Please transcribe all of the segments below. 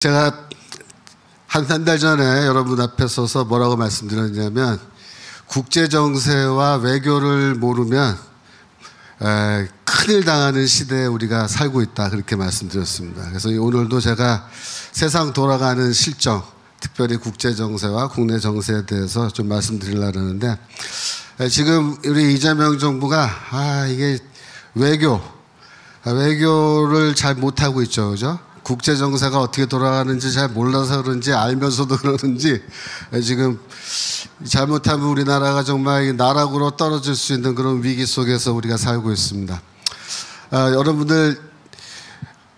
제가 한 달 전에 여러분 앞에 서서 뭐라고 말씀드렸냐면 국제정세와 외교를 모르면 큰일 당하는 시대에 우리가 살고 있다, 그렇게 말씀드렸습니다. 그래서 오늘도 제가 세상 돌아가는 실정, 특별히 국제정세와 국내 정세에 대해서 좀 말씀드리려고 하는데, 지금 우리 이재명 정부가 이게 외교를 잘 못하고 있죠, 그죠? 국제정세가 어떻게 돌아가는지 잘 몰라서 그런지, 알면서도 그러는지 지금 잘못하면 우리나라가 정말 나락으로 떨어질 수 있는 그런 위기 속에서 우리가 살고 있습니다. 여러분들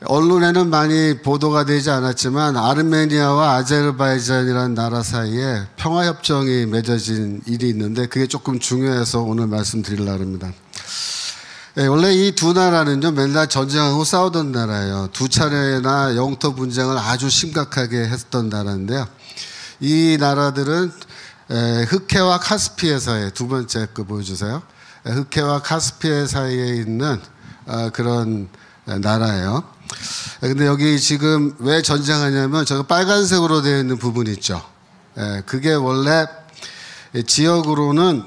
언론에는 많이 보도가 되지 않았지만 아르메니아와 아제르바이잔이라는 나라 사이에 평화협정이 맺어진 일이 있는데, 그게 조금 중요해서 오늘 말씀드리려고 합니다. 원래 이 두 나라는요, 맨날 전쟁하고 싸우던 나라예요. 두 차례나 영토 분쟁을 아주 심각하게 했던 나라인데요. 이 나라들은 흑해와 카스피해 사이에, 두 번째 거 보여주세요. 흑해와 카스피해 사이에 있는 그런 나라예요. 근데 여기 지금 왜 전쟁하냐면 저 빨간색으로 되어 있는 부분 있죠. 그게 원래 지역으로는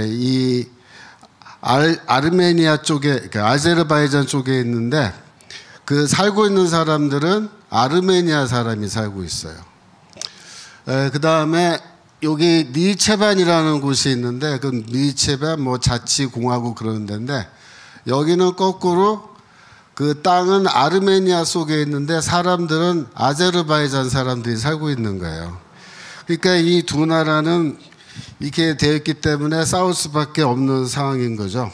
이 아르메니아 쪽에, 그러니까 아제르바이잔 쪽에 있는데, 그 살고 있는 사람들은 아르메니아 사람이 살고 있어요. 그 다음에 여기 니체반이라는 곳이 있는데, 그 니체반 뭐 자치공화국 그러는 데인데, 여기는 거꾸로 그 땅은 아르메니아 속에 있는데 사람들은 아제르바이잔 사람들이 살고 있는 거예요. 그러니까 이 두 나라는 이렇게 되어 있기 때문에 싸울 수밖에 없는 상황인 거죠.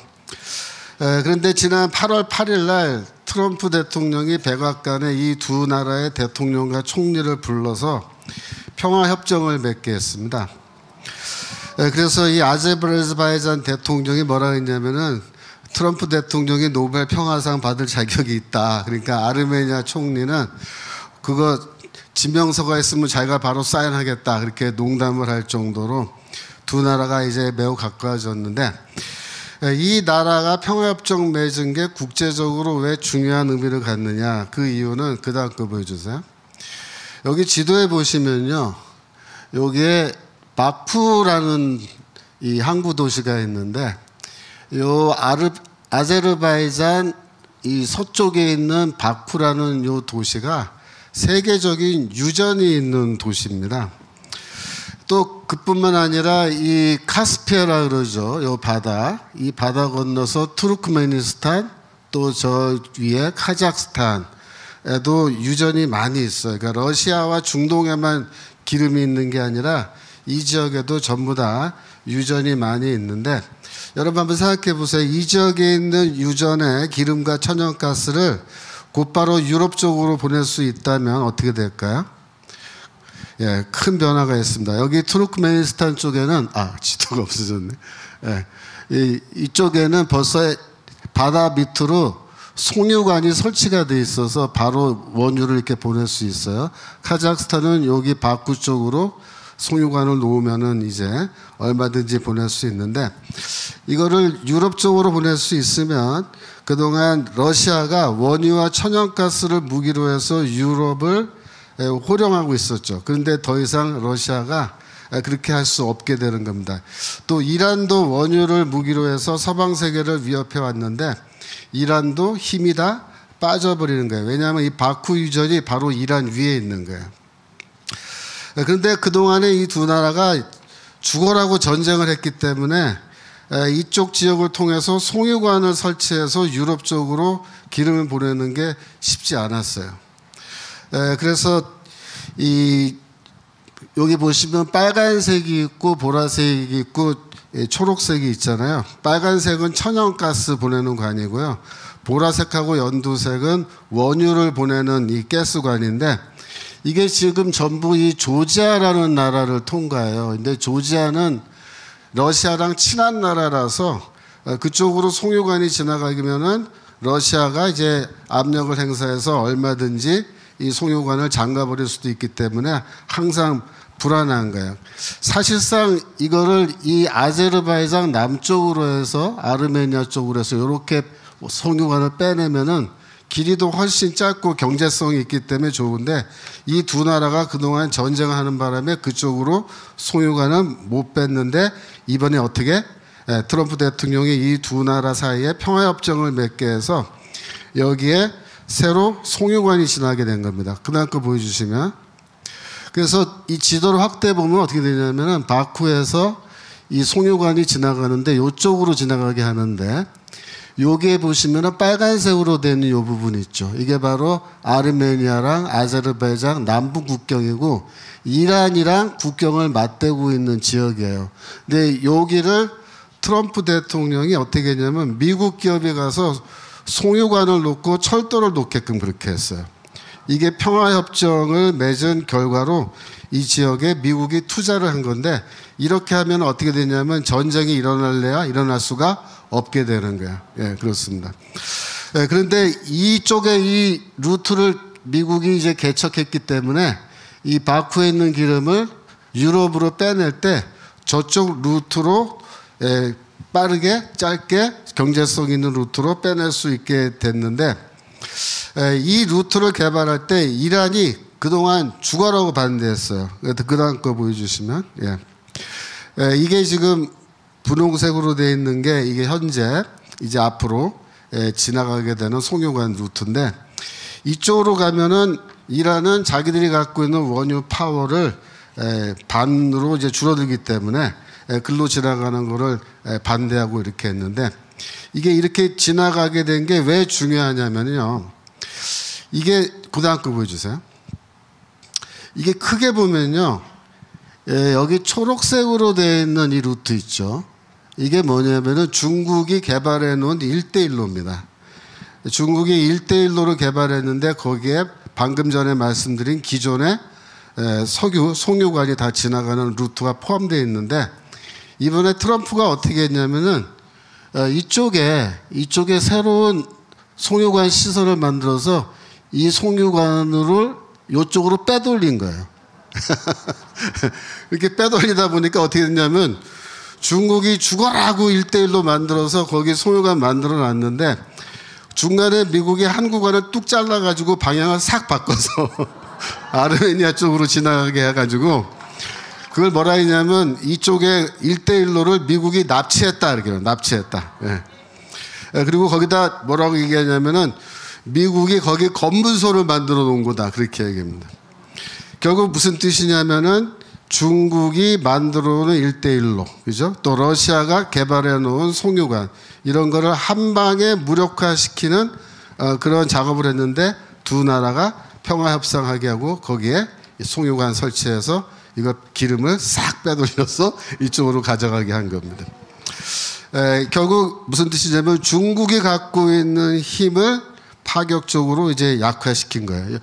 그런데 지난 8월 8일 날 트럼프 대통령이 백악관에 이 두 나라의 대통령과 총리를 불러서 평화협정을 맺게 했습니다. 그래서 이 아제르바이잔 대통령이 뭐라 했냐면은 트럼프 대통령이 노벨 평화상 받을 자격이 있다. 그러니까 아르메니아 총리는 그거 지명서가 있으면 자기가 바로 사인하겠다, 그렇게 농담을 할 정도로 두 나라가 이제 매우 가까워졌는데, 이 나라가 평화협정 맺은 게 국제적으로 왜 중요한 의미를 갖느냐, 그 이유는 그 다음 거 보여주세요. 여기 지도에 보시면요, 여기에 바쿠라는 이 항구 도시가 있는데, 요 아제르바이잔 이 서쪽에 있는 바쿠라는 요 도시가 세계적인 유전이 있는 도시입니다. 또 그뿐만 아니라 이 카스피아라 그러죠. 요 바다, 이 바다 건너서 투르크메니스탄, 또 저 위에 카자흐스탄에도 유전이 많이 있어요. 그러니까 러시아와 중동에만 기름이 있는 게 아니라 이 지역에도 전부 다 유전이 많이 있는데, 여러분 한번 생각해 보세요. 이 지역에 있는 유전의 기름과 천연가스를 곧바로 유럽 쪽으로 보낼 수 있다면 어떻게 될까요? 큰 변화가 있습니다. 여기 투르크메니스탄 쪽에는 지도가 없어졌네. 이쪽에는 벌써 바다 밑으로 송유관이 설치가 돼 있어서 바로 원유를 이렇게 보낼 수 있어요. 카자흐스탄은 여기 바쿠 쪽으로 송유관을 놓으면은 이제 얼마든지 보낼 수 있는데, 이거를 유럽 쪽으로 보낼 수 있으면 그동안 러시아가 원유와 천연가스를 무기로 해서 유럽을 호령하고 있었죠. 그런데 더 이상 러시아가 그렇게 할 수 없게 되는 겁니다. 또 이란도 원유를 무기로 해서 서방 세계를 위협해 왔는데, 이란도 힘이 다 빠져버리는 거예요. 왜냐하면 이 바쿠 유전이 바로 이란 위에 있는 거예요. 그런데 그동안에 이 두 나라가 죽어라고 전쟁을 했기 때문에 이쪽 지역을 통해서 송유관을 설치해서 유럽 쪽으로 기름을 보내는 게 쉽지 않았어요. 그래서 여기 보시면 빨간색이 있고 보라색이 있고 초록색이 있잖아요. 빨간색은 천연가스 보내는 관이고요. 보라색하고 연두색은 원유를 보내는 이 가스관인데, 이게 지금 전부 이 조지아라는 나라를 통과해요. 근데 조지아는 러시아랑 친한 나라라서 그쪽으로 송유관이 지나가면은 러시아가 이제 압력을 행사해서 얼마든지 이 송유관을 잠가버릴 수도 있기 때문에 항상 불안한 거예요. 사실상 이거를 이 아제르바이잔 남쪽으로 해서 아르메니아 쪽으로 해서 이렇게 송유관을 빼내면은 길이도 훨씬 짧고 경제성이 있기 때문에 좋은데 이 두 나라가 그동안 전쟁하는 바람에 그쪽으로 송유관은 못 뺐는데 이번에 어떻게 트럼프 대통령이 이 두 나라 사이에 평화협정을 맺게 해서 여기에 새로 송유관이 지나게 된 겁니다. 그다음 거 보여주시면, 그래서 이 지도를 확대해 보면 어떻게 되냐면은 바쿠에서 이 송유관이 지나가는데 이쪽으로 지나가게 하는데, 여기에 보시면은 빨간색으로 된 이 부분 있죠. 이게 바로 아르메니아랑 아제르바이잔 남부 국경이고 이란이랑 국경을 맞대고 있는 지역이에요. 근데 여기를 트럼프 대통령이 어떻게 했냐면 미국 기업이 가서 송유관을 놓고 철도를 놓게끔 그렇게 했어요. 이게 평화협정을 맺은 결과로 이 지역에 미국이 투자를 한 건데, 이렇게 하면 어떻게 되냐면 전쟁이 일어날래야 일어날 수가 없게 되는 거야. 예, 그렇습니다. 예, 그런데 이쪽에 이 루트를 미국이 이제 개척했기 때문에 이 바쿠에 있는 기름을 유럽으로 빼낼 때 저쪽 루트로 빠르게 짧게 경제성 있는 루트로 빼낼 수 있게 됐는데, 이 루트를 개발할 때 이란이 그동안 죽어라고 반대했어요. 그 다음 거 보여주시면, 이게 지금 분홍색으로 되어 있는 게 이게 현재 이제 앞으로 지나가게 되는 송유관 루트인데, 이쪽으로 가면은 이란은 자기들이 갖고 있는 원유 파워를 반으로 이제 줄어들기 때문에 글로 지나가는 거를 반대하고 이렇게 했는데, 이게 이렇게 지나가게 된 게 왜 중요하냐면요. 이게 그다음 거 보여주세요. 이게 크게 보면요. 여기 초록색으로 되어 있는 이 루트 있죠. 이게 뭐냐면은 중국이 개발해 놓은 1대1로입니다. 중국이 1대1로를 개발했는데 거기에 방금 전에 말씀드린 기존의 송유관이 다 지나가는 루트가 포함되어 있는데, 이번에 트럼프가 어떻게 했냐면은 이쪽에 새로운 송유관 시설을 만들어서 이 송유관을 이쪽으로 빼돌린 거예요. 이렇게 빼돌리다 보니까 어떻게 됐냐면 중국이 죽어라고 1대1로 만들어서 거기 송유관 만들어 놨는데, 중간에 미국이 한 구간을 뚝 잘라가지고 방향을 싹 바꿔서 아르메니아 쪽으로 지나가게 해가지고, 그걸 뭐라 했냐면 이쪽에 1대1로를 미국이 납치했다 이렇게 해요. 납치했다. 그리고 거기다 뭐라고 얘기하냐면은 미국이 거기 검문소를 만들어 놓은 거다 그렇게 얘기합니다. 결국 무슨 뜻이냐면은 중국이 만들어 놓은 1대1로, 그죠? 또 러시아가 개발해 놓은 송유관, 이런 거를 한 방에 무력화시키는 그런 작업을 했는데, 두 나라가 평화협상하게 하고 거기에 송유관 설치해서 이거 기름을 싹 빼돌려서 이쪽으로 가져가게 한 겁니다. 결국 무슨 뜻이냐면 중국이 갖고 있는 힘을 파격적으로 이제 약화시킨 거예요.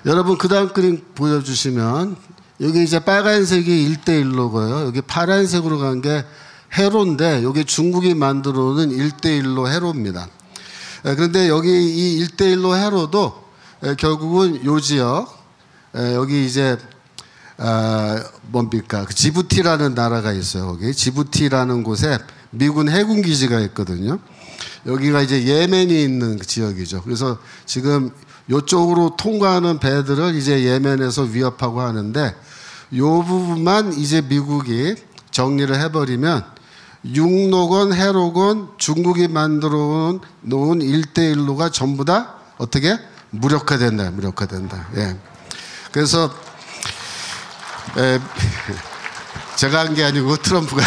여러분 그 다음 그림 보여주시면, 여기 이제 빨간색이 1대1로고요. 여기 파란색으로 간 게 해로인데, 여기 중국이 만들어 놓은 1대1로 해로입니다. 그런데 여기 이 1대1로 해로도 결국은 요 지역, 여기 이제 뭡니까? 지부티라는 나라가 있어요. 거기 지부티라는 곳에 미군 해군 기지가 있거든요. 여기가 이제 예멘이 있는 지역이죠. 그래서 지금 이쪽으로 통과하는 배들을 이제 예멘에서 위협하고 하는데, 요 부분만 이제 미국이 정리를 해버리면 육로건 해로건 중국이 만들어 놓은 1대1로가 전부 다 어떻게 무력화된다. 예. 그래서 제가 한 게 아니고 트럼프가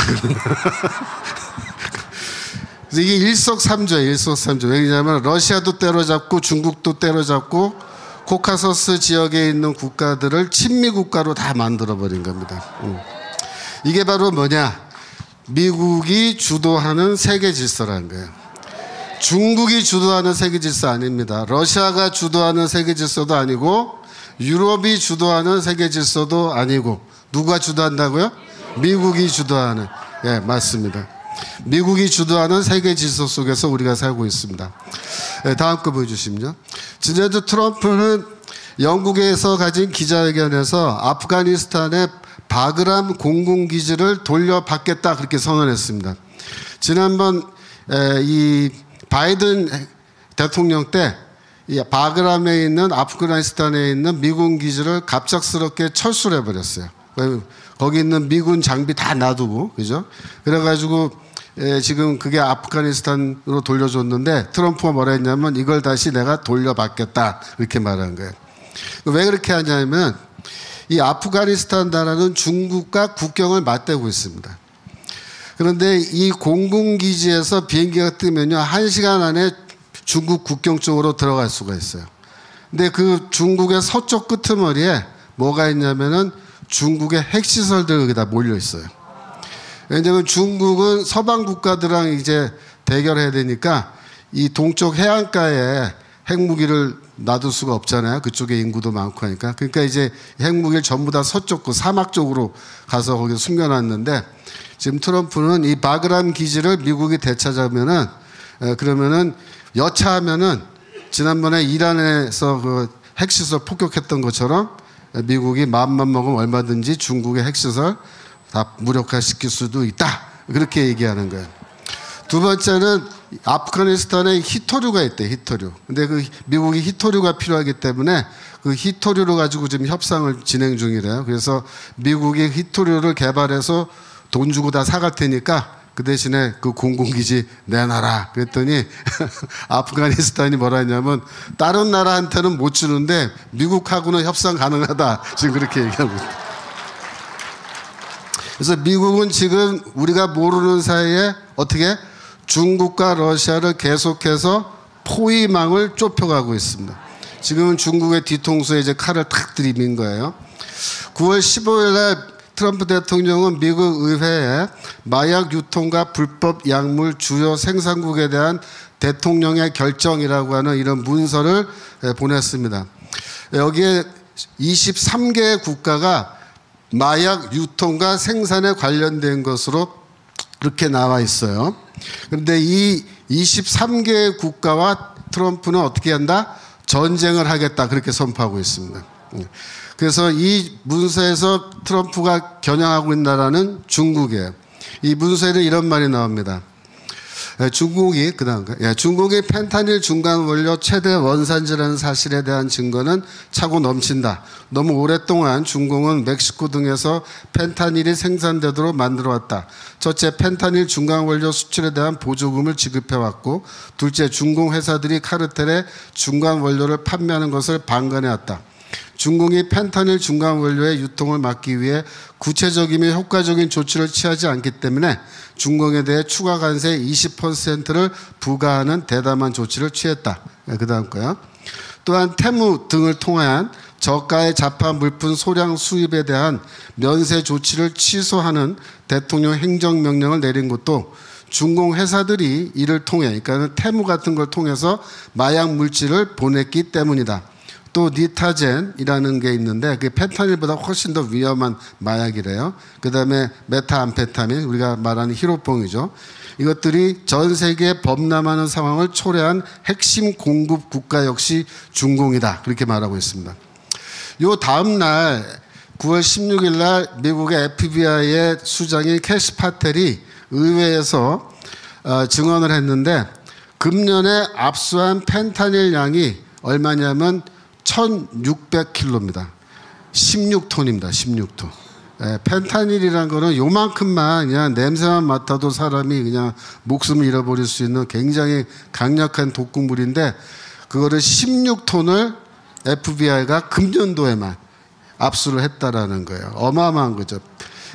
그래서 이게 일석삼조예요. 왜냐하면 러시아도 때려잡고 중국도 때려잡고 코카서스 지역에 있는 국가들을 친미 국가로 다 만들어버린 겁니다. 이게 바로 뭐냐? 미국이 주도하는 세계 질서라는 거예요. 중국이 주도하는 세계 질서 아닙니다. 러시아가 주도하는 세계 질서도 아니고 유럽이 주도하는 세계 질서도 아니고, 누가 주도한다고요? 미국이 주도하는. 예, 맞습니다. 미국이 주도하는 세계 질서 속에서 우리가 살고 있습니다. 예, 다음 거 보여주시면요. 지난주 트럼프는 영국에서 가진 기자회견에서 아프가니스탄의 바그람 공군기지를 돌려받겠다 그렇게 선언했습니다. 지난번 이 바이든 대통령 때 이 바그람에 있는 아프가니스탄에 있는 미군 기지를 갑작스럽게 철수를 해버렸어요. 거기 있는 미군 장비 다 놔두고, 그죠? 그래가지고 지금 그게 아프가니스탄으로 돌려줬는데 트럼프가 뭐라 했냐면 이걸 다시 내가 돌려받겠다 이렇게 말한 거예요. 왜 그렇게 하냐면 이 아프가니스탄 나라는 중국과 국경을 맞대고 있습니다. 그런데 이 공군기지에서 비행기가 뜨면요 1시간 안에 중국 국경 쪽으로 들어갈 수가 있어요. 근데 그 중국의 서쪽 끄트머리에 뭐가 있냐면은 중국의 핵시설들이 여기다 몰려 있어요. 왜냐하면 중국은 서방 국가들랑 이제 대결해야 되니까 이 동쪽 해안가에 핵무기를 놔둘 수가 없잖아요. 그쪽에 인구도 많고 하니까. 그러니까 이제 핵무기를 전부 다 서쪽 그 사막 쪽으로 가서 거기 숨겨놨는데 지금 트럼프는 이 바그람 기지를 미국이 되찾으면은 그러면은 여차하면은 지난번에 이란에서 그 핵시설 폭격했던 것처럼 미국이 마음만 먹으면 얼마든지 중국의 핵시설 다 무력화시킬 수도 있다. 그렇게 얘기하는 거예요. 두 번째는 아프가니스탄에 히토류가 있대, 히토류. 근데 그 미국이 히토류가 필요하기 때문에 그 히토류를 가지고 지금 협상을 진행 중이래요. 그래서 미국이 히토류를 개발해서 돈 주고 다 사갈 테니까 그 대신에 그 공군기지 내놔라. 그랬더니 아프가니스탄이 뭐라 했냐면 다른 나라한테는 못 주는데 미국하고는 협상 가능하다. 지금 그렇게 얘기하고 있다. 그래서 미국은 지금 우리가 모르는 사이에 어떻게 중국과 러시아를 계속해서 포위망을 좁혀가고 있습니다. 지금은 중국의 뒤통수에 이제 칼을 탁 들이민 거예요. 9월 15일 날 트럼프 대통령은 미국 의회에 마약 유통과 불법 약물 주요 생산국에 대한 대통령의 결정이라고 하는 이런 문서를 보냈습니다. 여기에 23개의 국가가 마약 유통과 생산에 관련된 것으로 그렇게 나와 있어요. 그런데 이 23개의 국가와 트럼프는 어떻게 한다? 전쟁을 하겠다. 그렇게 선포하고 있습니다. 그래서 이 문서에서 트럼프가 겨냥하고 있는 나라는 중국이에요. 이 문서에는 이런 말이 나옵니다. 중국이 중국이 펜타닐 중간 원료 최대 원산지라는 사실에 대한 증거는 차고 넘친다. 너무 오랫동안 중공은 멕시코 등에서 펜타닐이 생산되도록 만들어왔다. 첫째, 펜타닐 중간 원료 수출에 대한 보조금을 지급해왔고, 둘째, 중공 회사들이 카르텔에 중간 원료를 판매하는 것을 방관해왔다. 중공이 펜타닐 중간 원료의 유통을 막기 위해 구체적이며 효과적인 조치를 취하지 않기 때문에 중공에 대해 추가 관세 20%를 부과하는 대담한 조치를 취했다. 그 다음 거요. 또한 테무 등을 통한 저가의 자파 물품 소량 수입에 대한 면세 조치를 취소하는 대통령 행정명령을 내린 것도 중공 회사들이 이를 통해, 그러니까 테무 같은 걸 통해서 마약 물질을 보냈기 때문이다. 또 니타젠이라는 게 있는데 그게 펜타닐보다 훨씬 더 위험한 마약이래요. 그 다음에 메타암페타민, 우리가 말하는 히로뽕이죠. 이것들이 전 세계에 범람하는 상황을 초래한 핵심 공급 국가 역시 중공이다. 그렇게 말하고 있습니다. 요 다음 날 9월 16일 날 미국의 FBI의 수장인 캐시 파텔이 의회에서 증언을 했는데 금년에 압수한 펜타닐 양이 얼마냐면 1600kg입니다. 16톤입니다. 16톤. 펜타닐이라는 거는 요만큼만 그냥 냄새만 맡아도 사람이 그냥 목숨을 잃어버릴 수 있는 굉장히 강력한 독극물인데 그거를 16톤을 FBI가 금년도에만 압수를 했다라는 거예요. 어마어마한 거죠.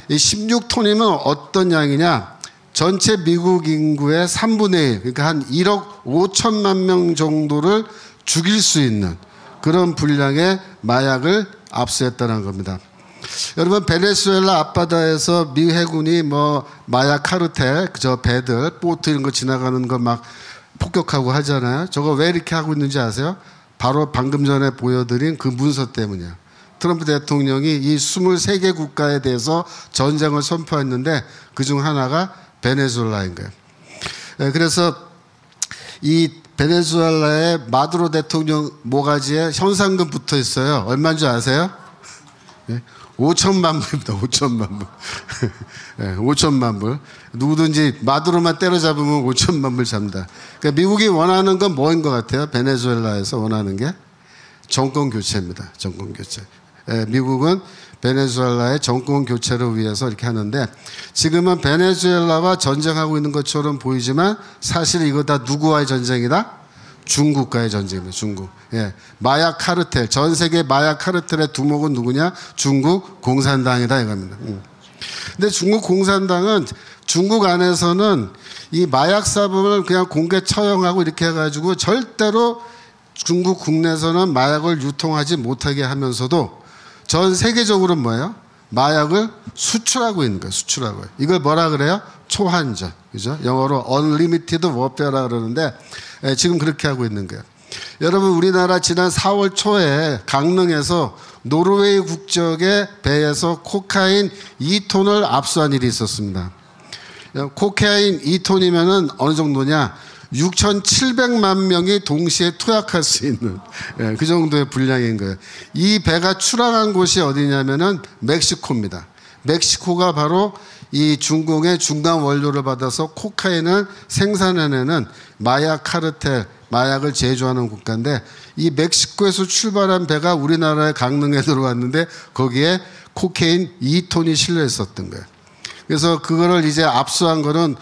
이 16톤이면 어떤 양이냐? 전체 미국 인구의 3분의 1, 그러니까 한 1억 5천만 명 정도를 죽일 수 있는 그런 분량의 마약을 압수했다는 겁니다. 여러분, 베네수엘라 앞바다에서 미 해군이 뭐 마약 카르텔, 저 배들, 보트 이런 거 지나가는 거 막 폭격하고 하잖아요. 저거 왜 이렇게 하고 있는지 아세요? 바로 방금 전에 보여드린 그 문서 때문이에요. 트럼프 대통령이 이 23개 국가에 대해서 전쟁을 선포했는데 그중 하나가 베네수엘라인 거예요. 그래서 이 베네수엘라의 마두로 대통령 모가지에 현상금 붙어 있어요. 얼마인 줄 아세요? 예? 5천만 불입니다. 5천만 불. 예, 5천만 불. 누구든지 마두로만 때려잡으면 5천만 불 잡니다. 그러니까 미국이 원하는 건 뭐인 것 같아요? 베네수엘라에서 원하는 게 정권 교체입니다. 정권 교체. 예, 미국은 베네수엘라의 정권 교체를 위해서 이렇게 하는데 지금은 베네수엘라와 전쟁하고 있는 것처럼 보이지만 사실 이거 다 누구와의 전쟁이다? 중국과의 전쟁입니다. 중국. 예. 마약 카르텔. 전 세계 마약 카르텔의 두목은 누구냐? 중국 공산당이다 이겁니다. 근데 중국 공산당은 중국 안에서는 이 마약 사범을 그냥 공개 처형하고 이렇게 해가지고 절대로 중국 국내에서는 마약을 유통하지 못하게 하면서도 전 세계적으로 뭐예요? 마약을 수출하고 있는 거예요. 수출하고. 이걸 뭐라 그래요? 초한전. 그죠? 영어로 unlimited warfare라 그러는데 지금 그렇게 하고 있는 거예요. 여러분 우리나라 지난 4월 초에 강릉에서 노르웨이 국적의 배에서 코카인 2톤을 압수한 일이 있었습니다. 코카인 2톤이면은 어느 정도냐? 6,700만 명이 동시에 투약할 수 있는 그 정도의 분량인 거예요. 이 배가 출항한 곳이 어디냐면은 멕시코입니다. 멕시코가 바로 이 중공의 중간 원료를 받아서 코카인을 생산해내는 마약 카르텔, 마약을 제조하는 국가인데 이 멕시코에서 출발한 배가 우리나라의 강릉에 들어왔는데 거기에 코카인 2톤이 실려 있었던 거예요. 그래서 그거를 이제 압수한 거는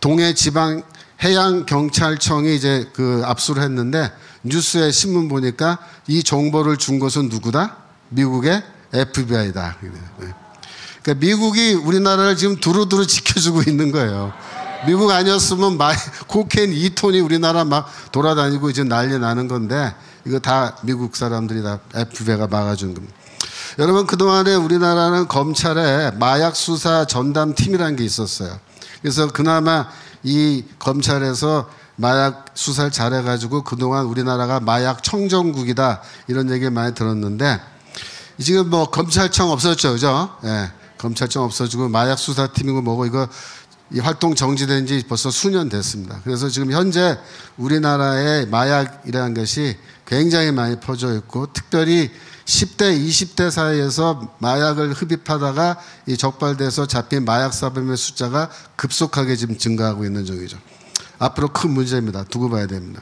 동해지방 해양경찰청이 이제 그 압수를 했는데 뉴스에 신문 보니까 이 정보를 준 것은 누구다? 미국의 FBI다. 그러니까 미국이 우리나라를 지금 두루두루 지켜주고 있는 거예요. 미국 아니었으면 코케인 2톤이 우리나라 막 돌아다니고 이제 난리 나는 건데 이거 다 미국 사람들이 다 FBI가 막아준 겁니다. 여러분 그동안에 우리나라는 검찰에 마약 수사 전담팀이라는 게 있었어요. 그래서 그나마 이 검찰에서 마약 수사를 잘해가지고 그동안 우리나라가 마약 청정국이다 이런 얘기 많이 들었는데 지금 뭐 검찰청 없어졌죠, 그죠? 예, 검찰청 없어지고 마약 수사팀이고 뭐고 이거 이 활동 정지된 지 벌써 수년 됐습니다. 그래서 지금 현재 우리나라의 마약이라는 것이 굉장히 많이 퍼져 있고 특별히 10대, 20대 사이에서 마약을 흡입하다가 이 적발돼서 잡힌 마약 사범의 숫자가 급속하게 지금 증가하고 있는 중이죠. 앞으로 큰 문제입니다. 두고 봐야 됩니다.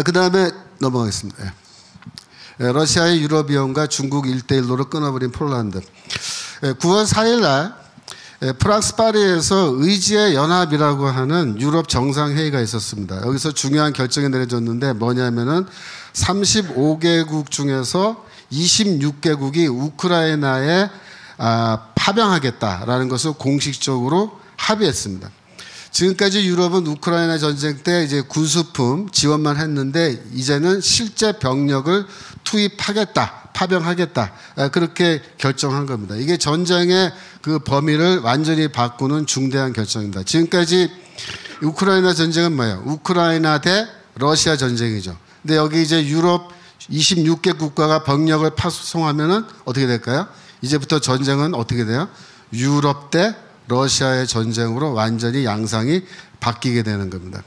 그 다음에 넘어가겠습니다. 러시아의 유럽위원과 중국 1대1로 끊어버린 폴란드. 9월 4일 날 프랑스 파리에서 의지의 연합이라고 하는 유럽 정상회의가 있었습니다. 여기서 중요한 결정이 내려졌는데 뭐냐면은 35개국 중에서 26개국이 우크라이나에 파병하겠다라는 것을 공식적으로 합의했습니다. 지금까지 유럽은 우크라이나 전쟁 때 이제 군수품 지원만 했는데 이제는 실제 병력을 투입하겠다, 파병하겠다 그렇게 결정한 겁니다. 이게 전쟁의 그 범위를 완전히 바꾸는 중대한 결정입니다. 지금까지 우크라이나 전쟁은 뭐예요? 우크라이나 대 러시아 전쟁이죠. 근데 여기 이제 유럽 26개 국가가 병력을 파송하면은 어떻게 될까요? 이제부터 전쟁은 어떻게 돼요? 유럽 대 러시아의 전쟁으로 완전히 양상이 바뀌게 되는 겁니다.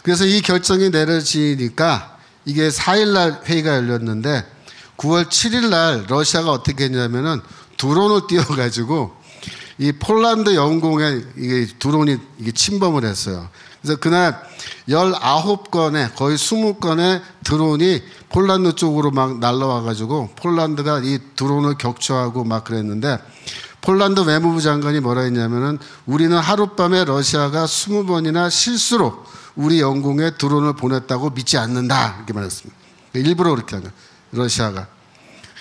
그래서 이 결정이 내려지니까 이게 4일날 회의가 열렸는데 9월 7일날 러시아가 어떻게 했냐면은 드론을 띄워가지고 이 폴란드 영공에 이게 드론이 이게 침범을 했어요. 그래서 그날 19건의 거의 20건의 드론이 폴란드 쪽으로 막 날라와가지고 폴란드가 이 드론을 격추하고 막 그랬는데 폴란드 외무부 장관이 뭐라 했냐면은 우리는 하룻밤에 러시아가 20번이나 실수로 우리 영공에 드론을 보냈다고 믿지 않는다 이렇게 말했습니다. 일부러 그렇게 한 거예요. 러시아가.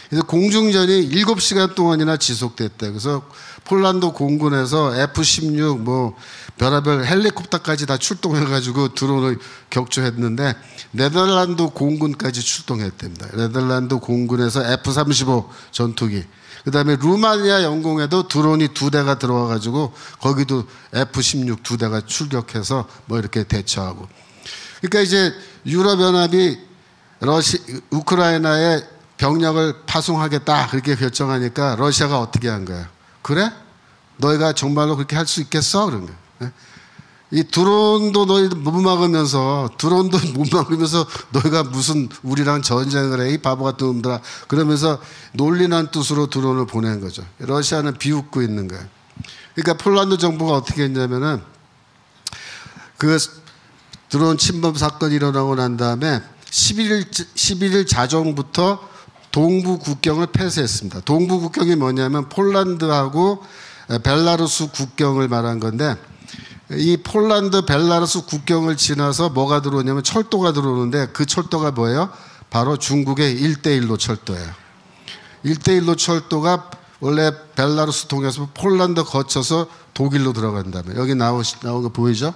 그래서 공중전이 7시간 동안이나 지속됐대. 그래서 폴란드 공군에서 F-16 뭐 별의별 헬리콥터까지 다 출동해가지고 드론을 격추했는데 네덜란드 공군까지 출동했답니다. 네덜란드 공군에서 F-35 전투기. 그 다음에 루마니아 영공에도 드론이 2대가 들어와가지고 거기도 F-16 2대가 출격해서 뭐 이렇게 대처하고. 그러니까 이제 유럽연합이 우크라이나에 병력을 파송하겠다 그렇게 결정하니까 러시아가 어떻게 한 거야? 그래? 너희가 정말로 그렇게 할 수 있겠어? 그런 거야. 이 드론도 너희들 못 막으면서 너희가 무슨 우리랑 전쟁을 해 이 바보 같은 놈들아 그러면서 놀리는 뜻으로 드론을 보낸 거죠. 러시아는 비웃고 있는 거예요. 그러니까 폴란드 정부가 어떻게 했냐면은 그 드론 침범 사건이 일어나고 난 다음에 11일 자정부터 동부 국경을 폐쇄했습니다. 동부 국경이 뭐냐면 폴란드하고 벨라루스 국경을 말한 건데 이 폴란드 벨라루스 국경을 지나서 뭐가 들어오냐면 철도가 들어오는데 그 철도가 뭐예요? 바로 중국의 1대1로 철도예요. 1대1로 철도가 원래 벨라루스 통해서 폴란드 거쳐서 독일로 들어간다면 여기 나온 거 보이죠?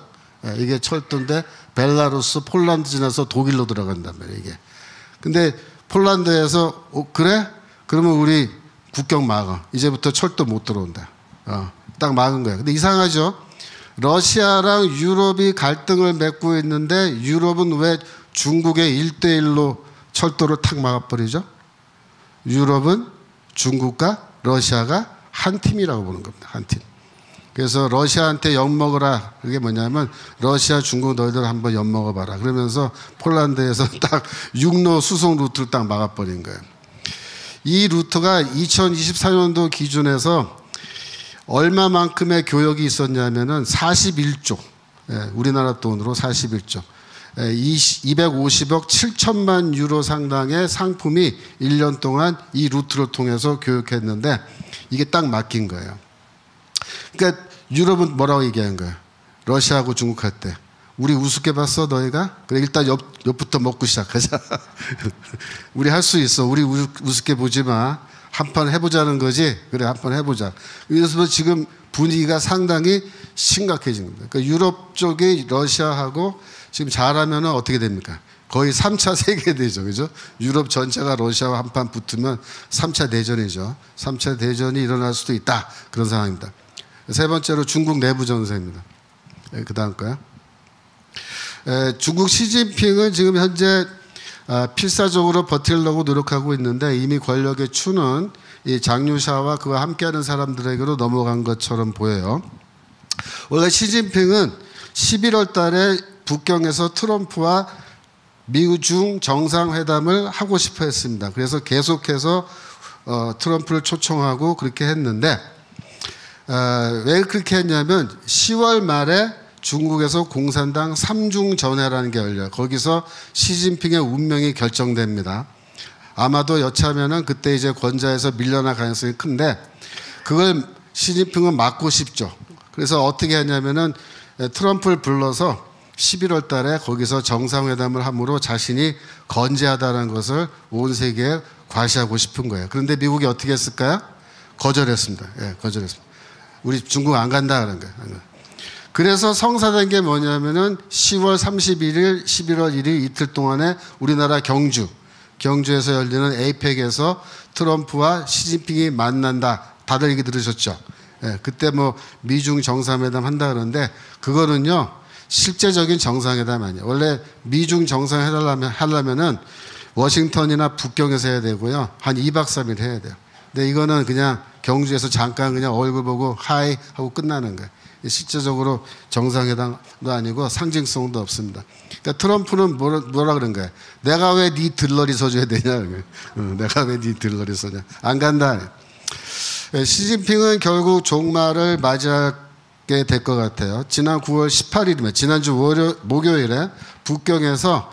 이게 철도인데 벨라루스 폴란드 지나서 독일로 들어간다면 이게. 근데 폴란드에서 그래? 그러면 우리 국경 막아. 이제부터 철도 못 들어온다. 딱 막은 거야. 근데 이상하죠? 러시아랑 유럽이 갈등을 맺고 있는데 유럽은 왜 중국의 1대1로 철도를 탁 막아버리죠? 유럽은 중국과 러시아가 한 팀이라고 보는 겁니다. 한 팀. 그래서 러시아한테 엿먹어라. 그게 뭐냐면 러시아, 중국 너희들 한번 엿먹어봐라. 그러면서 폴란드에서 딱 육로 수송 루트를 딱 막아버린 거예요. 이 루트가 2024년도 기준에서 얼마만큼의 교역이 있었냐면은 41조. 우리나라 돈으로 41조. 250억 7천만 유로 상당의 상품이 1년 동안 이 루트를 통해서 교역했는데 이게 딱 막힌 거예요. 그러니까 유럽은 뭐라고 얘기한 거예요? 러시아하고 중국 할 때. 우리 우습게 봤어 너희가? 그래 일단 옆부터 먹고 시작하자. 우리 할 수 있어. 우리 우습게 보지 마. 한판 해보자는 거지. 그래 한판 해보자. 그래서 지금 분위기가 상당히 심각해진 겁니다. 그러니까 유럽 쪽이 러시아하고 지금 잘하면 어떻게 됩니까? 거의 3차 세계대전, 그죠? 유럽 전체가 러시아와 한판 붙으면 3차 대전이죠. 3차 대전이 일어날 수도 있다. 그런 상황입니다. 세 번째로 중국 내부 정세입니다. 그 다음 거요. 중국 시진핑은 지금 현재 필사적으로 버티려고 노력하고 있는데 이미 권력의 추는 이 장류샤와 그와 함께하는 사람들에게로 넘어간 것처럼 보여요. 원래 시진핑은 11월 달에 북경에서 트럼프와 미중 정상회담을 하고 싶어 했습니다. 그래서 계속해서 트럼프를 초청하고 그렇게 했는데 왜 그렇게 했냐면 10월 말에 중국에서 공산당 3중전회라는 게 열려요. 거기서 시진핑의 운명이 결정됩니다. 아마도 여차하면은 그때 이제 권좌에서 밀려날 가능성이 큰데 그걸 시진핑은 막고 싶죠. 그래서 어떻게 하냐면은 트럼프를 불러서 11월 달에 거기서 정상회담을 함으로 자신이 건재하다는 것을 온 세계에 과시하고 싶은 거예요. 그런데 미국이 어떻게 했을까요? 거절했습니다. 예, 거절했습니다. 우리 중국 안 간다 그런 거예요. 그래서 성사된 게 뭐냐면은 10월 31일, 11월 1일 이틀 동안에 우리나라 경주에서 열리는 에이펙에서 트럼프와 시진핑이 만난다. 다들 얘기 들으셨죠? 예, 그때 뭐 미중 정상회담 한다 그러는데 그거는요 실제적인 정상회담 아니에요. 원래 미중 정상회담 하려면은 워싱턴이나 북경에서 해야 되고요. 한 2박 3일 해야 돼요. 근데 이거는 그냥 경주에서 잠깐 그냥 얼굴 보고 하이 하고 끝나는 거예요. 실제적으로 정상회담도 아니고 상징성도 없습니다. 그러니까 트럼프는 뭐라 그런 거예요? 내가 왜 네 들러리 서줘야 되냐? 내가 왜 네 들러리 서냐? 안 간다. 시진핑은 결국 종말을 맞이하게 될 것 같아요. 지난 9월 18일이면 지난주 목요일에 북경에서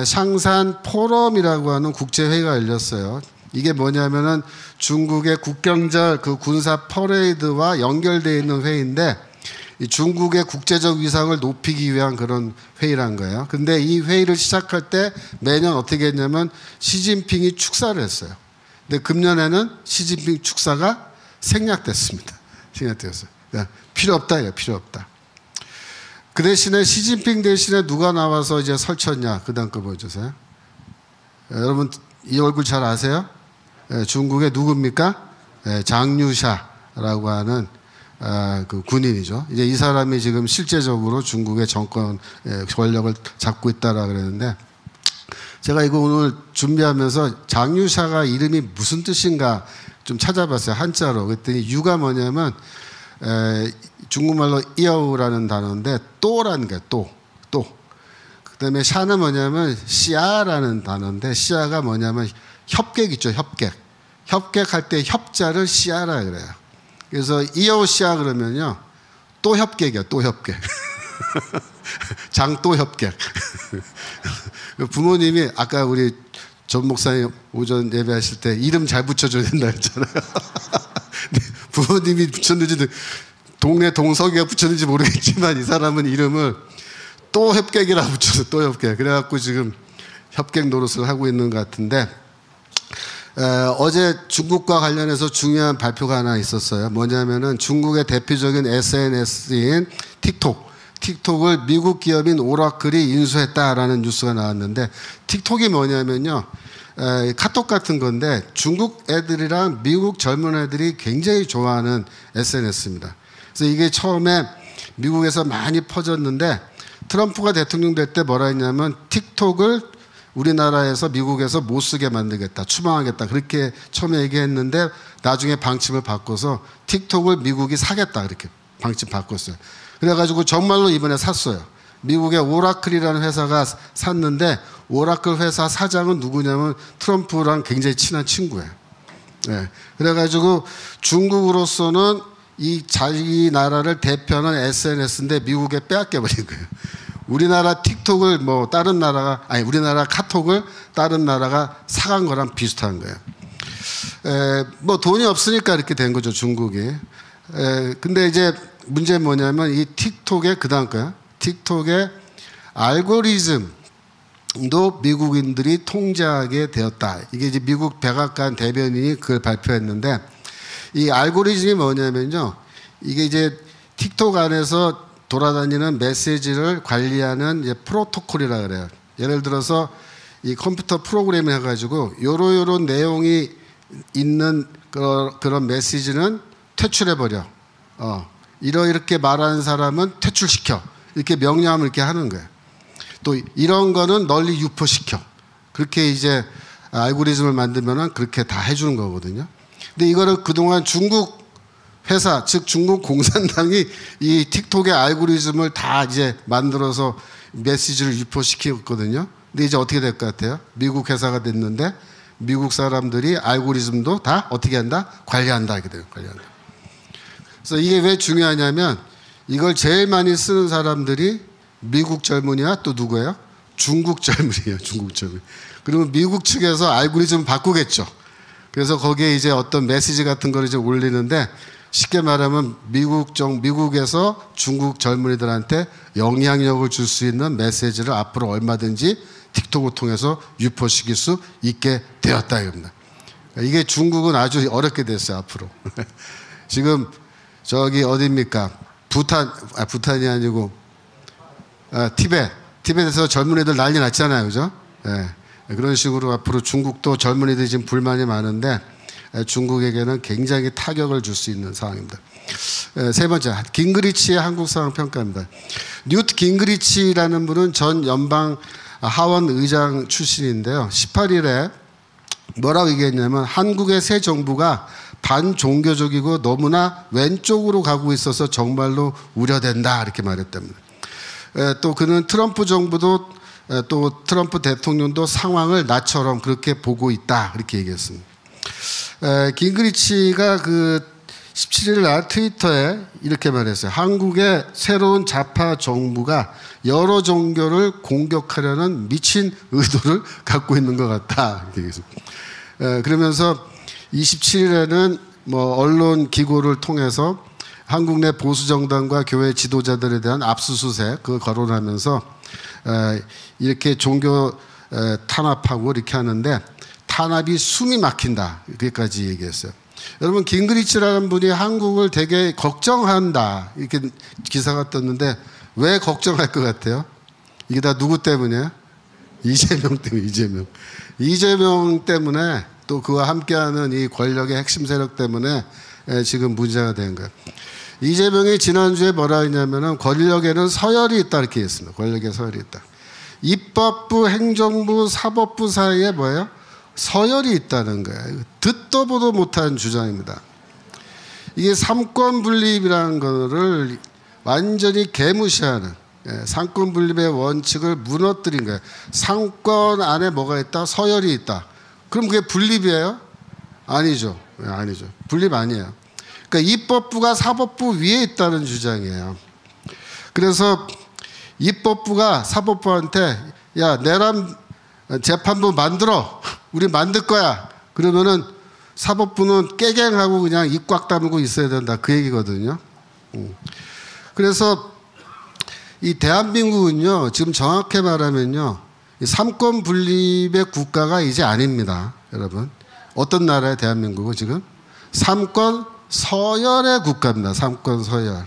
샹산 포럼이라고 하는 국제회의가 열렸어요. 이게 뭐냐면은 중국의 국경절 그 군사 퍼레이드와 연결되어 있는 회의인데 이 중국의 국제적 위상을 높이기 위한 그런 회의란 거예요. 근데 이 회의를 시작할 때 매년 어떻게 했냐면 시진핑이 축사를 했어요. 근데 금년에는 시진핑 축사가 생략됐습니다. 생략되었어요. 그러니까 필요 없다, 이거 필요 없다. 그 대신에 시진핑 대신에 누가 나와서 이제 설쳤냐? 그 다음 거 보여주세요. 여러분 이 얼굴 잘 아세요? 중국의 누굽니까? 장류샤라고 하는 그 군인이죠. 이제 이 사람이 지금 실제적으로 중국의 정권 권력을 잡고 있다라 그랬는데 제가 이거 오늘 준비하면서 장류샤가 이름이 무슨 뜻인가 좀 찾아봤어요. 한자로. 그랬더니 유가 뭐냐면 중국말로 이어우라는 단어인데 또라는 게 또. 그다음에 샤는 뭐냐면 시아라는 단어인데 시아가 뭐냐면 협객 있죠. 협객할 때 협자를 시아라 그래요. 그래서 이어우 시아 그러면요. 또 협객이야. 또 협객. 장또 협객. 부모님이 아까 우리 전 목사님 오전 예배하실 때 이름 잘 붙여줘야 된다 했잖아요. 부모님이 붙였는지 동네 동석이가 붙였는지 모르겠지만 이 사람은 이름을 또 협객이라고 붙여서 또 협객. 그래갖고 지금 협객 노릇을 하고 있는 것 같은데 어제 중국과 관련해서 중요한 발표가 하나 있었어요. 뭐냐면은 중국의 대표적인 SNS인 틱톡을 미국 기업인 오라클이 인수했다라는 뉴스가 나왔는데 틱톡이 뭐냐면요. 카톡 같은 건데 중국 애들이랑 미국 젊은 애들이 굉장히 좋아하는 SNS입니다. 그래서 이게 처음에 미국에서 많이 퍼졌는데 트럼프가 대통령 될 때 뭐라 했냐면 틱톡을 우리나라에서 미국에서 못 쓰게 만들겠다, 추방하겠다 그렇게 처음에 얘기했는데 나중에 방침을 바꿔서 틱톡을 미국이 사겠다 그렇게 방침 바꿨어요. 그래가지고 정말로 이번에 샀어요. 미국의 오라클이라는 회사가 샀는데 오라클 회사 사장은 누구냐면 트럼프랑 굉장히 친한 친구예요. 네. 그래가지고 중국으로서는 이 자기 나라를 대표하는 SNS인데 미국에 빼앗겨버린 거예요. 우리나라 틱톡을 뭐 다른 나라가 우리나라 카톡을 다른 나라가 사간 거랑 비슷한 거예요. 뭐 돈이 없으니까 이렇게 된 거죠 중국이. 근데 이제 문제는 뭐냐면 이 틱톡의 그다음 거야. 틱톡의 알고리즘도 미국인들이 통제하게 되었다. 이게 이제 미국 백악관 대변인이 그걸 발표했는데 이 알고리즘이 뭐냐면요. 이게 이제 틱톡 안에서 돌아다니는 메시지를 관리하는 이제 프로토콜이라 그래요. 예를 들어서 이 컴퓨터 프로그램을 해가지고 요런 내용이 있는 그런 메시지는 퇴출해버려. 이렇게 말하는 사람은 퇴출시켜. 이렇게 명령하면 이렇게 하는 거예요. 또 이런 거는 널리 유포시켜. 그렇게 이제 알고리즘을 만들면은 그렇게 다 해주는 거거든요. 근데 이거를 그동안 중국 회사, 즉 중국 공산당이 이 틱톡의 알고리즘을 다 이제 만들어서 메시지를 유포시켰거든요. 근데 이제 어떻게 될 것 같아요? 미국 회사가 됐는데 미국 사람들이 알고리즘도 다 어떻게 한다? 관리한다. 이렇게 돼요. 관리한다. 그래서 이게 왜 중요하냐면 이걸 제일 많이 쓰는 사람들이 미국 젊은이와 또 누구예요? 중국 젊은이에요. 중국 젊은이. 그러면 미국 측에서 알고리즘 바꾸겠죠. 그래서 거기에 이제 어떤 메시지 같은 걸 이제 올리는데 쉽게 말하면 미국에서 중국 젊은이들한테 영향력을 줄 수 있는 메시지를 앞으로 얼마든지 틱톡을 통해서 유포시킬 수 있게 되었다 이겁니다. 이게 중국은 아주 어렵게 됐어요 앞으로. 지금 저기 어디입니까? 부탄이 아니고 티벳에서 젊은이들 난리 났잖아요, 그죠? 네. 그런 식으로 앞으로 중국도 젊은이들이 지금 불만이 많은데 중국에게는 굉장히 타격을 줄 수 있는 상황입니다. 세 번째, 깅그리치의 한국 상황 평가입니다. 뉴트 깅그리치라는 분은 전 연방 하원 의장 출신인데요. 18일에 뭐라고 얘기했냐면 한국의 새 정부가 반종교적이고 너무나 왼쪽으로 가고 있어서 정말로 우려된다 이렇게 말했답니다. 또 그는 트럼프 정부도 또 트럼프 대통령도 상황을 나처럼 그렇게 보고 있다 이렇게 얘기했습니다. 깅그리치가 그 17일 날 트위터에 이렇게 말했어요. 한국의 새로운 좌파 정부가 여러 종교를 공격하려는 미친 의도를 갖고 있는 것 같다 이렇게 얘기했습니다. 그러면서 27일에는 뭐 언론 기고를 통해서 한국 내 보수 정당과 교회 지도자들에 대한 압수수색 그 거론하면서 이렇게 종교 탄압하고 이렇게 하는데 탄압이 숨이 막힌다 이렇게까지 얘기했어요. 여러분 깅그리치라는 분이 한국을 되게 걱정한다 이렇게 기사가 떴는데 왜 걱정할 것 같아요? 이게 다 누구 때문이에요? 이재명 때문에 이재명 때문에 또 그와 함께하는 이 권력의 핵심 세력 때문에 지금 문제가 된 거예요. 이재명이 지난주에 뭐라 했냐면은 권력에는 서열이 있다 이렇게 했습니다. 권력에 서열이 있다. 입법부, 행정부, 사법부 사이에 뭐예요? 서열이 있다는 거예요. 듣도 보도 못한 주장입니다. 이게 삼권 분립이라는 거를 완전히 개무시하는, 삼권 분립의 원칙을 무너뜨린 거예요. 상권 안에 뭐가 있다? 서열이 있다. 그럼 그게 분립이에요? 아니죠. 아니죠. 분립 아니에요. 그러니까 입법부가 사법부 위에 있다는 주장이에요. 그래서 입법부가 사법부한테 야, 내란 재판부 만들어. 우리 만들 거야. 그러면은 사법부는 깨갱하고 그냥 입 꽉 다물고 있어야 된다. 그 얘기거든요. 그래서 이 대한민국은요, 지금 정확히 말하면요, 삼권 분립의 국가가 이제 아닙니다. 여러분. 어떤 나라에 대한민국은 지금? 삼권 서열의 국가입니다. 삼권 서열.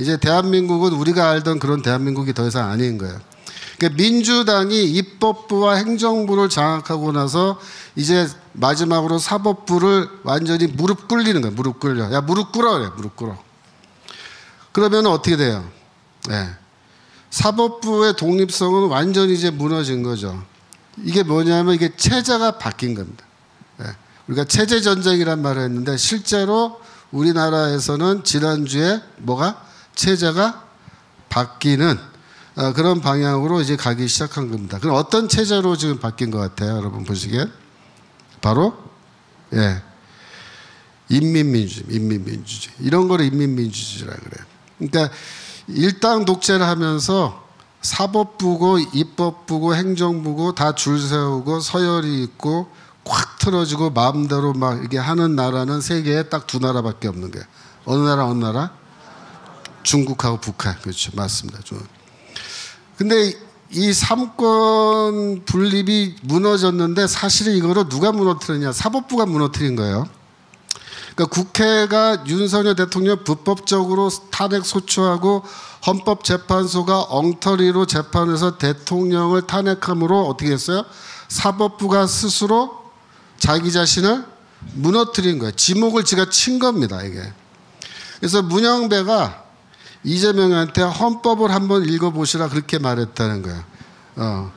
이제 대한민국은 우리가 알던 그런 대한민국이 더 이상 아닌 거예요. 그러니까 민주당이 입법부와 행정부를 장악하고 나서 이제 마지막으로 사법부를 완전히 무릎 꿇리는 거예요. 무릎 꿇려. 야, 무릎 꿇어. 그래. 무릎 꿇어. 그러면 어떻게 돼요? 사법부의 독립성은 완전히 이제 무너진 거죠. 이게 뭐냐면 이게 체제가 바뀐 겁니다. 우리가 체제 전쟁이란 말을 했는데 실제로 우리나라에서는 지난주에 뭐가 체제가 바뀌는 그런 방향으로 이제 가기 시작한 겁니다. 그럼 어떤 체제로 지금 바뀐 것 같아요? 여러분 보시기엔 바로 인민민주주의 이런 거를 인민민주주의라 그래요. 그러니까 일당 독재를 하면서 사법부고 입법부고 행정부고 다 줄 세우고 서열이 있고 콱 틀어지고 마음대로 막 이게 하는 나라는 세계에 딱 두 나라밖에 없는 거예요. 어느 나라 어느 나라? 중국하고 북한. 그렇죠. 맞습니다. 근데 이 삼권 분립이 무너졌는데 사실은 이거를 누가 무너뜨렸냐? 사법부가 무너뜨린 거예요. 그러니까 국회가 윤석열 대통령 불법적으로 탄핵 소추하고 헌법재판소가 엉터리로 재판해서 대통령을 탄핵함으로 어떻게 했어요? 사법부가 스스로 자기 자신을 무너뜨린 거예요. 지목을 지가 친 겁니다, 이게. 그래서 문영배가 이재명한테 헌법을 한번 읽어보시라 그렇게 말했다는 거예요.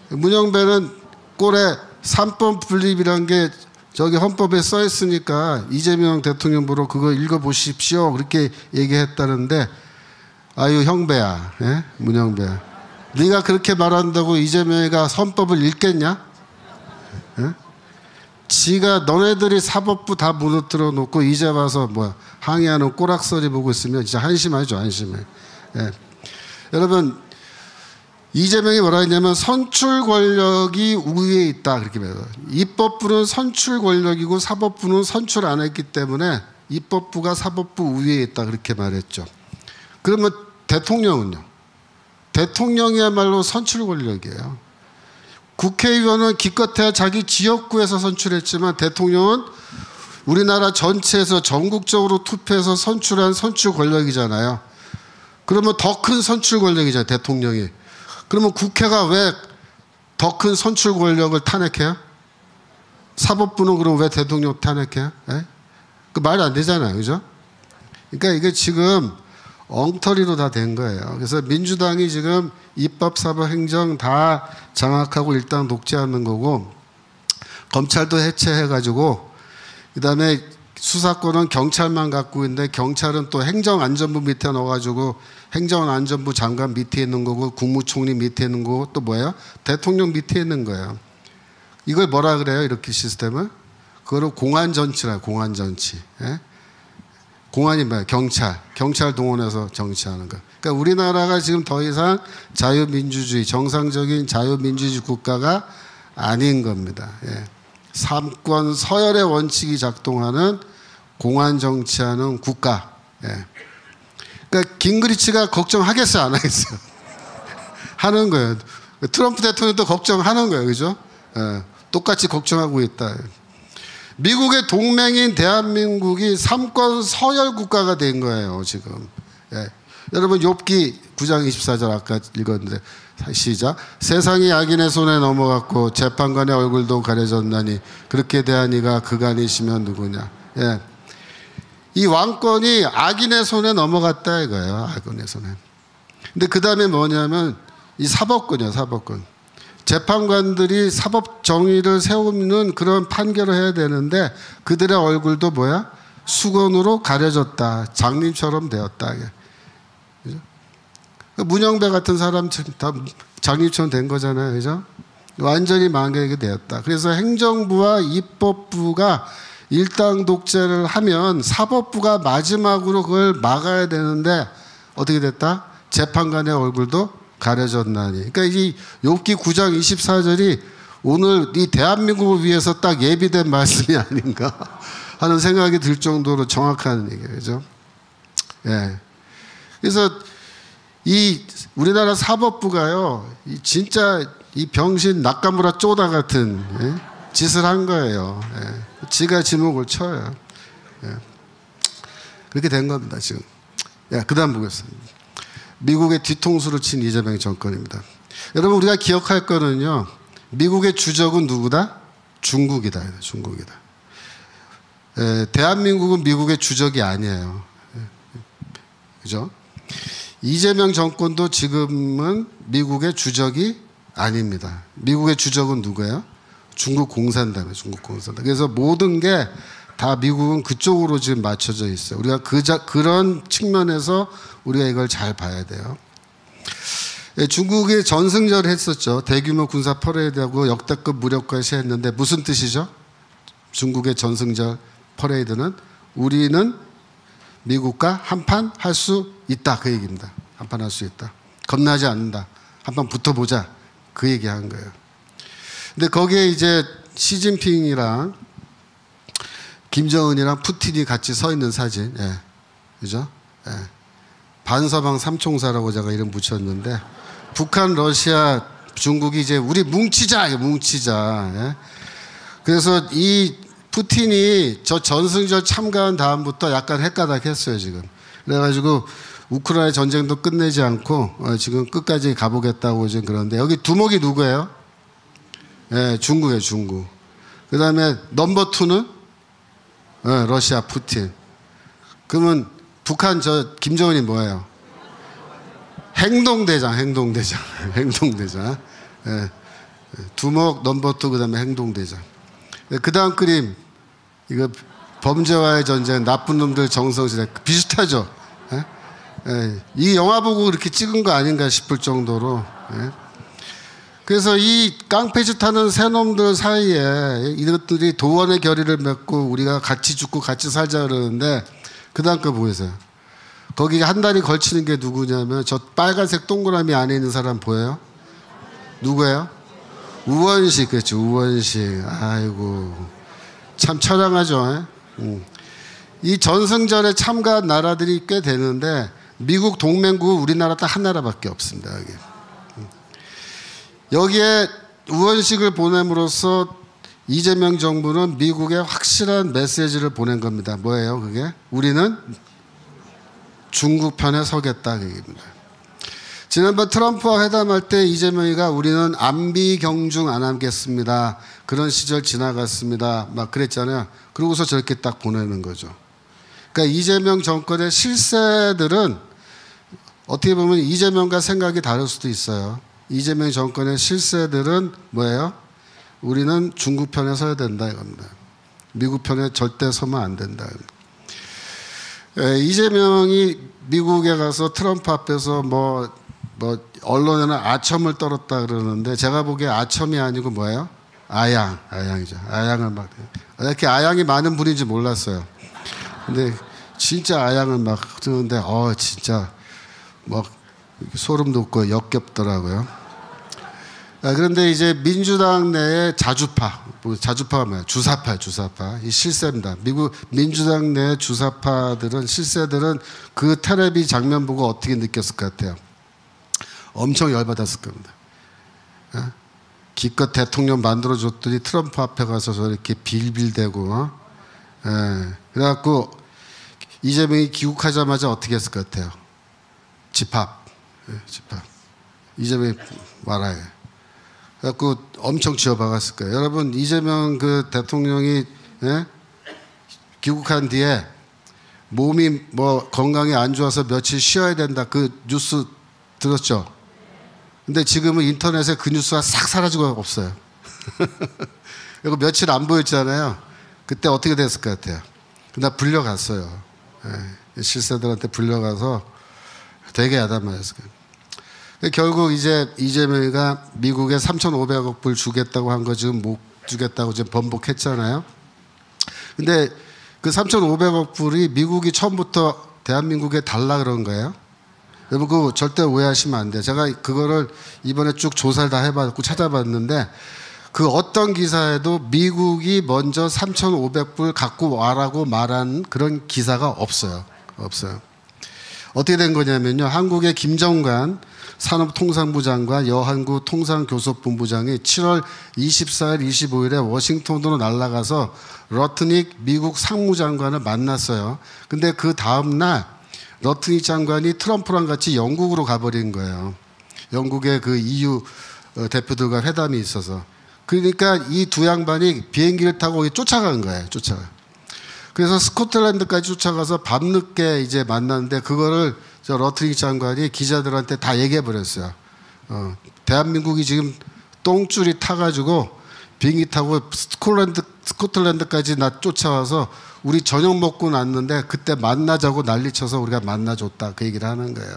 문영배는 꼴에 삼권 분립이란 게 저기 헌법에 써 있으니까 이재명 대통령 보러 그거 읽어보십시오. 그렇게 얘기했다는데 아유 형배야, 문영배야. 네가 그렇게 말한다고 이재명이가 헌법을 읽겠냐? 지가 너네들이 사법부 다 무너뜨려 놓고 이제 와서 뭐 항의하는 꼬락서리 보고 있으면 진짜 한심하죠, 한심해. 여러분 이재명이 뭐라 했냐면 선출 권력이 우위에 있다 그렇게 말해요. 입법부는 선출 권력이고 사법부는 선출 안 했기 때문에 입법부가 사법부 우위에 있다 그렇게 말했죠. 그러면 대통령은요? 대통령이야말로 선출 권력이에요. 국회의원은 기껏해야 자기 지역구에서 선출했지만 대통령은 우리나라 전체에서 전국적으로 투표해서 선출한 선출 권력이잖아요. 그러면 더 큰 선출 권력이잖아요, 대통령이. 그러면 국회가 왜 더 큰 선출 권력을 탄핵해요? 사법부는 그럼 왜 대통령 탄핵해요? 그 말이 안 되잖아요, 그죠? 그러니까 이게 지금 엉터리로 다 된 거예요. 그래서 민주당이 지금 입법, 사법, 행정 다 장악하고 일당 독재하는 거고 검찰도 해체해가지고 그다음에 수사권은 경찰만 갖고 있는데 경찰은 또 행정안전부 밑에 넣어가지고 행정안전부 장관 밑에 있는 거고 국무총리 밑에 있는 거고 또 뭐예요? 대통령 밑에 있는 거예요. 이걸 뭐라 그래요? 이렇게 시스템을? 그거를 공안정치라, 공안정치. 공안이 뭐예요? 경찰 동원해서 정치하는 거. 그러니까 우리나라가 지금 더 이상 자유민주주의, 정상적인 자유민주주의 국가가 아닌 겁니다. 삼권 서열의 원칙이 작동하는 공안 정치하는 국가. 그러니까 깅그리치가 걱정하겠어요, 안 하겠어요? 하는 거예요. 트럼프 대통령도 걱정하는 거예요, 그죠? 똑같이 걱정하고 있다. 미국의 동맹인 대한민국이 삼권 서열 국가가 된 거예요, 지금. 여러분 욥기 9장 24절 아까 읽었는데 시작. 세상이 악인의 손에 넘어갔고 재판관의 얼굴도 가려졌나니 그렇게 대하니가 그간이시면 누구냐. 이 왕권이 악인의 손에 넘어갔다 이거예요. 악인의 손에. 근데 그 다음에 뭐냐면 이 사법권이에요. 사법권. 재판관들이 사법 정의를 세우는 그런 판결을 해야 되는데 그들의 얼굴도 뭐야? 수건으로 가려졌다. 장님처럼 되었다. 그죠? 문영배 같은 사람 다 장님처럼 된 거잖아요. 그죠? 완전히 망개가 되었다. 그래서 행정부와 입법부가 일당 독재를 하면 사법부가 마지막으로 그걸 막아야 되는데 어떻게 됐다? 재판관의 얼굴도 가려졌나니. 그러니까 이 욥기 9장 24절이 오늘 이 대한민국을 위해서 딱 예비된 말씀이 아닌가 하는 생각이 들 정도로 정확한 얘기예요. 그죠? 예. 그래서 이 우리나라 사법부가요, 이 진짜 이 병신 낙가무라 쪼다 같은 짓을 한 거예요. 지가 지목을 쳐요. 그렇게 된 겁니다, 지금. 그 다음 보겠습니다. 미국의 뒤통수를 친 이재명 정권입니다. 여러분, 우리가 기억할 거는요, 미국의 주적은 누구다? 중국이다. 중국이다. 대한민국은 미국의 주적이 아니에요. 그죠? 이재명 정권도 지금은 미국의 주적이 아닙니다. 미국의 주적은 누구예요? 중국 공산당이에요. 중국 공산당. 그래서 모든 게 다 미국은 그쪽으로 지금 맞춰져 있어요. 우리가 그런 측면에서 우리가 이걸 잘 봐야 돼요. 중국이 전승절 했었죠. 대규모 군사 퍼레이드하고 역대급 무력화 시했는데 무슨 뜻이죠? 중국의 전승절 퍼레이드는 우리는 미국과 한판 할 수 있다. 그 얘기입니다. 한판 할 수 있다. 겁나지 않는다. 한판 붙어보자. 그 얘기 한 거예요. 근데 거기에 이제 시진핑이랑 김정은이랑 푸틴이 같이 서 있는 사진. 그죠? 반서방 삼총사라고 제가 이름 붙였는데 북한, 러시아, 중국이 이제 우리 뭉치자. 뭉치자. 그래서 이 푸틴이 저 전승절 참가한 다음부터 약간 헷가닥했어요, 지금. 그래가지고 우크라이나 전쟁도 끝내지 않고 지금 끝까지 가보겠다고 지금 그러는데 여기 두목이 누구예요? 중국이에요, 중국. 그 다음에 넘버 2는 러시아 푸틴. 그러면 북한 저 김정은이 뭐예요? 행동대장. 행동대장. 두목 넘버 2 그 다음에 행동대장. 그 다음 그림 이거 범죄와의 전쟁, 나쁜 놈들 정성시대 비슷하죠. 이 영화 보고 이렇게 찍은 거 아닌가 싶을 정도로. 그래서 이 깡패짓 하는 새놈들 사이에 이것들이 도원의 결의를 맺고 우리가 같이 죽고 같이 살자 그러는데 그 다음 거 보이세요? 거기 한 다리 걸치는 게 누구냐면 저 빨간색 동그라미 안에 있는 사람 보여요? 누구예요? 우원식. 그렇죠. 우원식. 아이고 참 처량하죠. 이 전승절에 참가한 나라들이 꽤 되는데 미국 동맹국 우리나라 딱 한 나라밖에 없습니다. 여기에 우원식을 보냄으로써 이재명 정부는 미국에 확실한 메시지를 보낸 겁니다. 뭐예요 그게? 우리는 중국 편에 서겠다 그 얘기입니다. 지난번 트럼프와 회담할 때 이재명이가 우리는 안비 경중 안 하겠습니다. 그런 시절 지나갔습니다. 막 그랬잖아요. 그러고서 저렇게 딱 보내는 거죠. 그러니까 이재명 정권의 실세들은 어떻게 보면 이재명과 생각이 다를 수도 있어요. 이재명 정권의 실세들은 뭐예요? 우리는 중국 편에 서야 된다 이겁니다. 미국 편에 절대 서면 안 된다. 이재명이 미국에 가서 트럼프 앞에서 뭐 언론에는 아첨을 떨었다 그러는데 제가 보기에 아첨이 아니고 뭐예요? 아양이죠. 아양을 막 이렇게 아양이 많은 분인지 몰랐어요. 근데 진짜 아양을 막 듣는데 진짜 막 소름 돋고 역겹더라고요. 그런데 이제 민주당 내에 자주파가 뭐야? 주사파. 이 실세입니다. 미국 민주당 내 주사파들은 실세들은 그 텔레비 장면 보고 어떻게 느꼈을 것 같아요? 엄청 열받았을 겁니다. 기껏 대통령 만들어줬더니 트럼프 앞에 가서 저렇게 빌빌대고 그래갖고 이재명이 귀국하자마자 어떻게 했을 것 같아요? 집합. 이재명이 말아요. 그래갖고 엄청 쥐어박았을 거예요. 여러분 이재명 그 대통령이 귀국한 뒤에 몸이 뭐 건강이 안 좋아서 며칠 쉬어야 된다 그 뉴스 들었죠? 근데 지금은 인터넷에 그 뉴스가 싹 사라지고 없어요. 그리고 며칠 안 보였잖아요. 그때 어떻게 됐을 것 같아요? 근데 불려갔어요. 실세들한테 불려가서 되게 야단맞았어요. 결국 이제 이재명이가 미국에 3,500억 불 주겠다고 한 거 지금 못 주겠다고 지금 번복했잖아요. 근데 그 3,500억 불이 미국이 처음부터 대한민국에 달라 그런 거예요. 여러분 그거 절대 오해하시면 안 돼요. 제가 그거를 이번에 쭉 조사를 다 해봤고 찾아봤는데 그 어떤 기사에도 미국이 먼저 3,500불 갖고 와라고 말한 그런 기사가 없어요. 없어요. 어떻게 된 거냐면요. 한국의 김정관 산업통상부 장관 여한구 통상교섭본부장이 7월 24일, 25일에 워싱턴으로 날아가서 러트닉 미국 상무장관을 만났어요. 근데 그 다음날 러트닉 장관이 트럼프랑 같이 영국으로 가버린 거예요. 영국의 그 EU 대표들과 회담이 있어서. 그러니까 이 두 양반이 비행기를 타고 쫓아간 거예요. 쫓아가. 그래서 스코틀랜드까지 쫓아가서 밤늦게 이제 만났는데 그거를 저 러트닉 장관이 기자들한테 다 얘기해 버렸어요. 대한민국이 지금 똥줄이 타가지고 비행기 타고 스코틀랜드까지 나 쫓아와서 우리 저녁 먹고 났는데 그때 만나자고 난리쳐서 우리가 만나줬다. 그 얘기를 하는 거예요.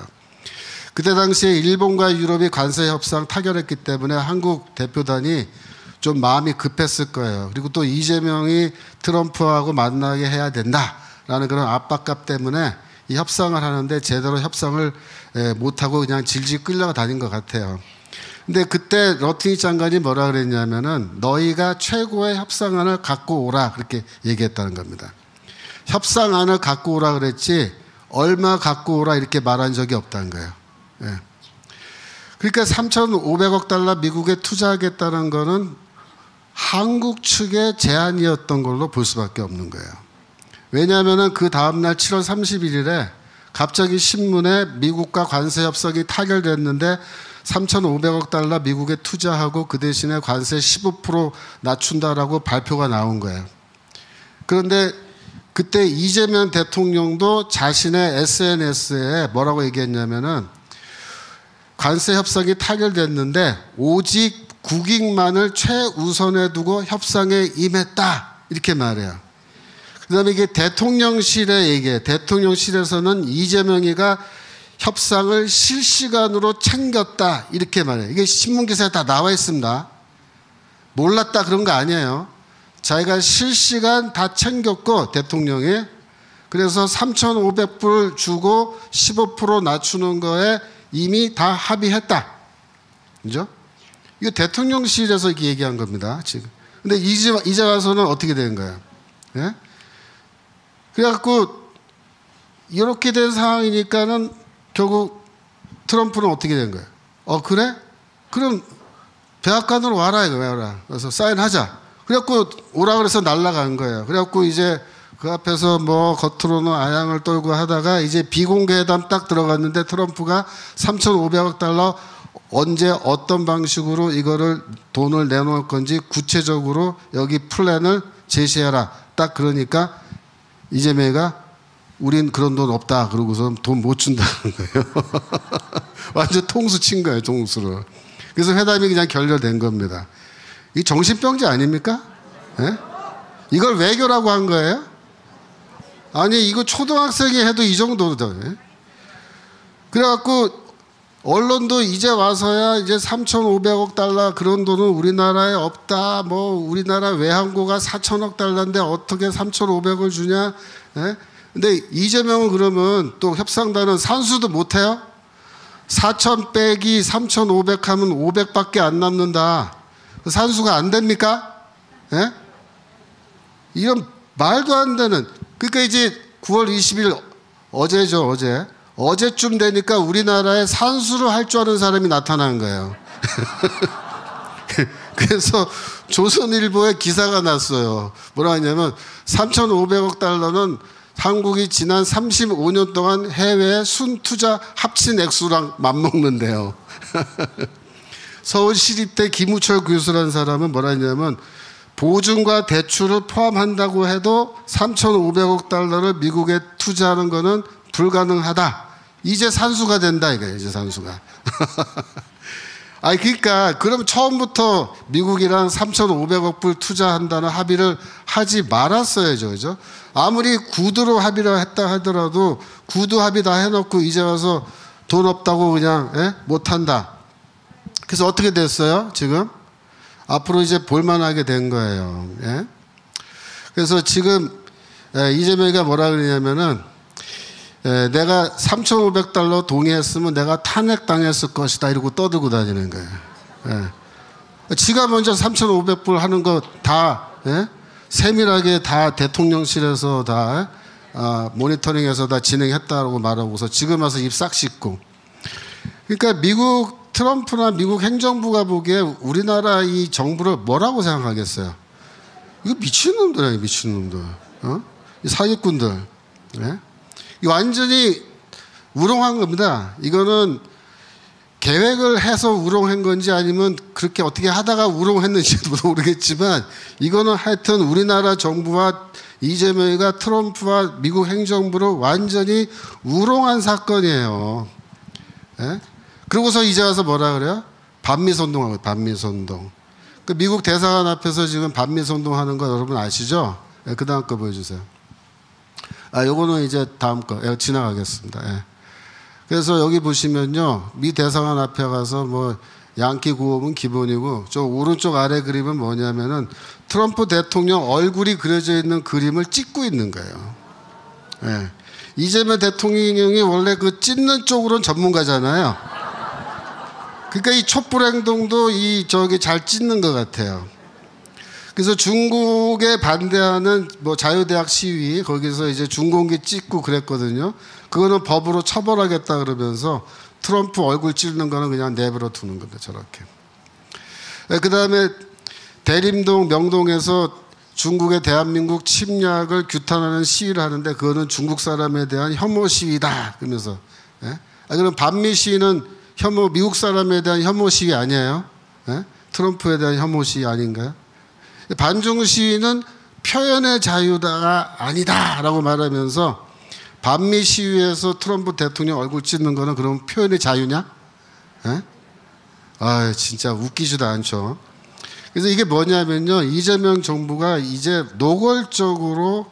그때 당시에 일본과 유럽이 관세 협상 타결했기 때문에 한국 대표단이 좀 마음이 급했을 거예요. 그리고 또 이재명이 트럼프하고 만나게 해야 된다라는 그런 압박감 때문에 이 협상을 하는데 제대로 협상을 못하고 그냥 질질 끌려가 다닌 것 같아요. 근데 그때 러트닉 장관이 뭐라 그랬냐면은 너희가 최고의 협상안을 갖고 오라 그렇게 얘기했다는 겁니다. 협상안을 갖고 오라 그랬지 얼마 갖고 오라 이렇게 말한 적이 없다는 거예요. 그러니까 3,500억 달러 미국에 투자하겠다는 거는 한국 측의 제안이었던 걸로 볼 수밖에 없는 거예요. 왜냐하면 그 다음날 7월 31일에 갑자기 신문에 미국과 관세 협상이 타결됐는데 3,500억 달러 미국에 투자하고 그 대신에 관세 15% 낮춘다라고 발표가 나온 거예요. 그런데 그때 이재명 대통령도 자신의 SNS에 뭐라고 얘기했냐면은 관세 협상이 타결됐는데 오직 국익만을 최우선에 두고 협상에 임했다 이렇게 말해요. 그 다음에 이게 대통령실의 얘기예요. 대통령실에서는 이재명이가 협상을 실시간으로 챙겼다 이렇게 말해요. 이게 신문기사에 다 나와 있습니다. 몰랐다 그런 거 아니에요. 자기가 실시간 다 챙겼고 대통령이 그래서 3,500불 주고 15% 낮추는 거에 이미 다 합의했다. 그죠? 이거 대통령실에서 이렇게 얘기한 겁니다. 지금. 근데 이제 와서는 어떻게 된 거예요? 예? 그래갖고 이렇게 된 상황이니까는 결국 트럼프는 어떻게 된 거예요? 그래? 그럼 백악관으로 와라 이거야. 그래서 사인하자. 그래갖고 오라 그래서 날아간 거예요. 그래갖고 이제 그 앞에서 뭐 겉으로는 아양을 떨고 하다가 이제 비공개회담 딱 들어갔는데 트럼프가 3,500억 달러 언제 어떤 방식으로 이거를 돈을 내놓을 건지 구체적으로 여기 플랜을 제시해라. 딱 그러니까 이재명이가 우린 그런 돈 없다. 그러고서 돈 못 준다는 거예요. 완전 통수 친 거예요. 통수로. 그래서 회담이 그냥 결렬된 겁니다. 이 정신병자 아닙니까? 예? 이걸 외교라고 한 거예요? 아니 이거 초등학생이 해도 이 정도다. 예? 그래갖고 언론도 이제 와서야 이제 3,500억 달러 그런 돈은 우리나라에 없다. 뭐 우리나라 외환고가 4,000억 달러인데 어떻게 3,500을 주냐? 예? 근데 이재명은 그러면 또 협상단은 산수도 못해요? 4,000 빼기 3,500 하면 500밖에 안 남는다. 산수가 안 됩니까? 예? 이런 말도 안 되는. 그러니까 이제 9월 20일 어제죠, 어제. 어제쯤 되니까 우리나라에 산수를 할 줄 아는 사람이 나타난 거예요. 그래서 조선일보에 기사가 났어요. 뭐라 하냐면 3,500억 달러는 한국이 지난 35년 동안 해외 순투자 합친 액수랑 맞먹는데요. 서울시립대 김우철 교수라는 사람은 뭐라 했냐면 보증과 대출을 포함한다고 해도 3,500억 달러를 미국에 투자하는 거는 불가능하다. 이제 산수가 된다 이거예요. 이제 산수가. 아니 그러니까 그럼 처음부터 미국이랑 3,500억 불 투자한다는 합의를 하지 말았어야죠, 그죠? 아무리 구두로 합의를 했다 하더라도 구두 합의 다 해놓고 이제 와서 돈 없다고 그냥 못한다. 그래서 어떻게 됐어요? 지금 앞으로 이제 볼만하게 된 거예요. 예? 그래서 지금 이재명이가 뭐라 그러냐면은 내가 3,500달러 동의했으면 내가 탄핵당했을 것이다 이러고 떠들고 다니는 거예요. 예. 지가 먼저 3,500불 하는 거 다 세밀하게 다 대통령실에서 다 모니터링해서 다 진행했다고 말하고서 지금 와서 입 싹 씻고. 그러니까 미국 트럼프나 미국 행정부가 보기에 우리나라 이 정부를 뭐라고 생각하겠어요? 이거 미친놈들이야, 미친놈들. 이 사기꾼들. 예? 완전히 우롱한 겁니다. 이거는 계획을 해서 우롱한 건지 아니면 그렇게 어떻게 하다가 우롱했는지도 모르겠지만 이거는 하여튼 우리나라 정부와 이재명이가 트럼프와 미국 행정부를 완전히 우롱한 사건이에요. 예? 그러고서 이제 와서 뭐라 그래요? 반미선동하고 반미선동. 그 미국 대사관 앞에서 지금 반미선동하는 거 여러분 아시죠? 예, 그 다음 거 보여주세요. 요거는 이제 다음 거 지나가겠습니다. 예. 그래서 여기 보시면요, 미 대사관 앞에 가서 뭐 양키 구호는 기본이고 저 오른쪽 아래 그림은 뭐냐면은 트럼프 대통령 얼굴이 그려져 있는 그림을 찍고 있는 거예요. 예. 이재명 대통령이 원래 그 찍는 쪽으로는 전문가잖아요. 그러니까 이 촛불 행동도 저기 잘 찍는 것 같아요. 그래서 중국에 반대하는 뭐 자유대학 시위 거기서 이제 중공기 찍고 그랬거든요. 그거는 법으로 처벌하겠다 그러면서 트럼프 얼굴 찍는 거는 그냥 내버려 두는 겁니다. 저렇게. 그 다음에 대림동 명동에서 중국의 대한민국 침략을 규탄하는 시위를 하는데 그거는 중국 사람에 대한 혐오 시위다 그러면서. 그럼 반미 시위는 미국 사람에 대한 혐오 시위 아니에요? 트럼프에 대한 혐오 시위 아닌가요? 반중 시위는 표현의 자유가 아니다라고 말하면서 반미 시위에서 트럼프 대통령 얼굴 찍는 거는 그럼 표현의 자유냐? 진짜 웃기지도 않죠. 그래서 이게 뭐냐면요, 이재명 정부가 이제 노골적으로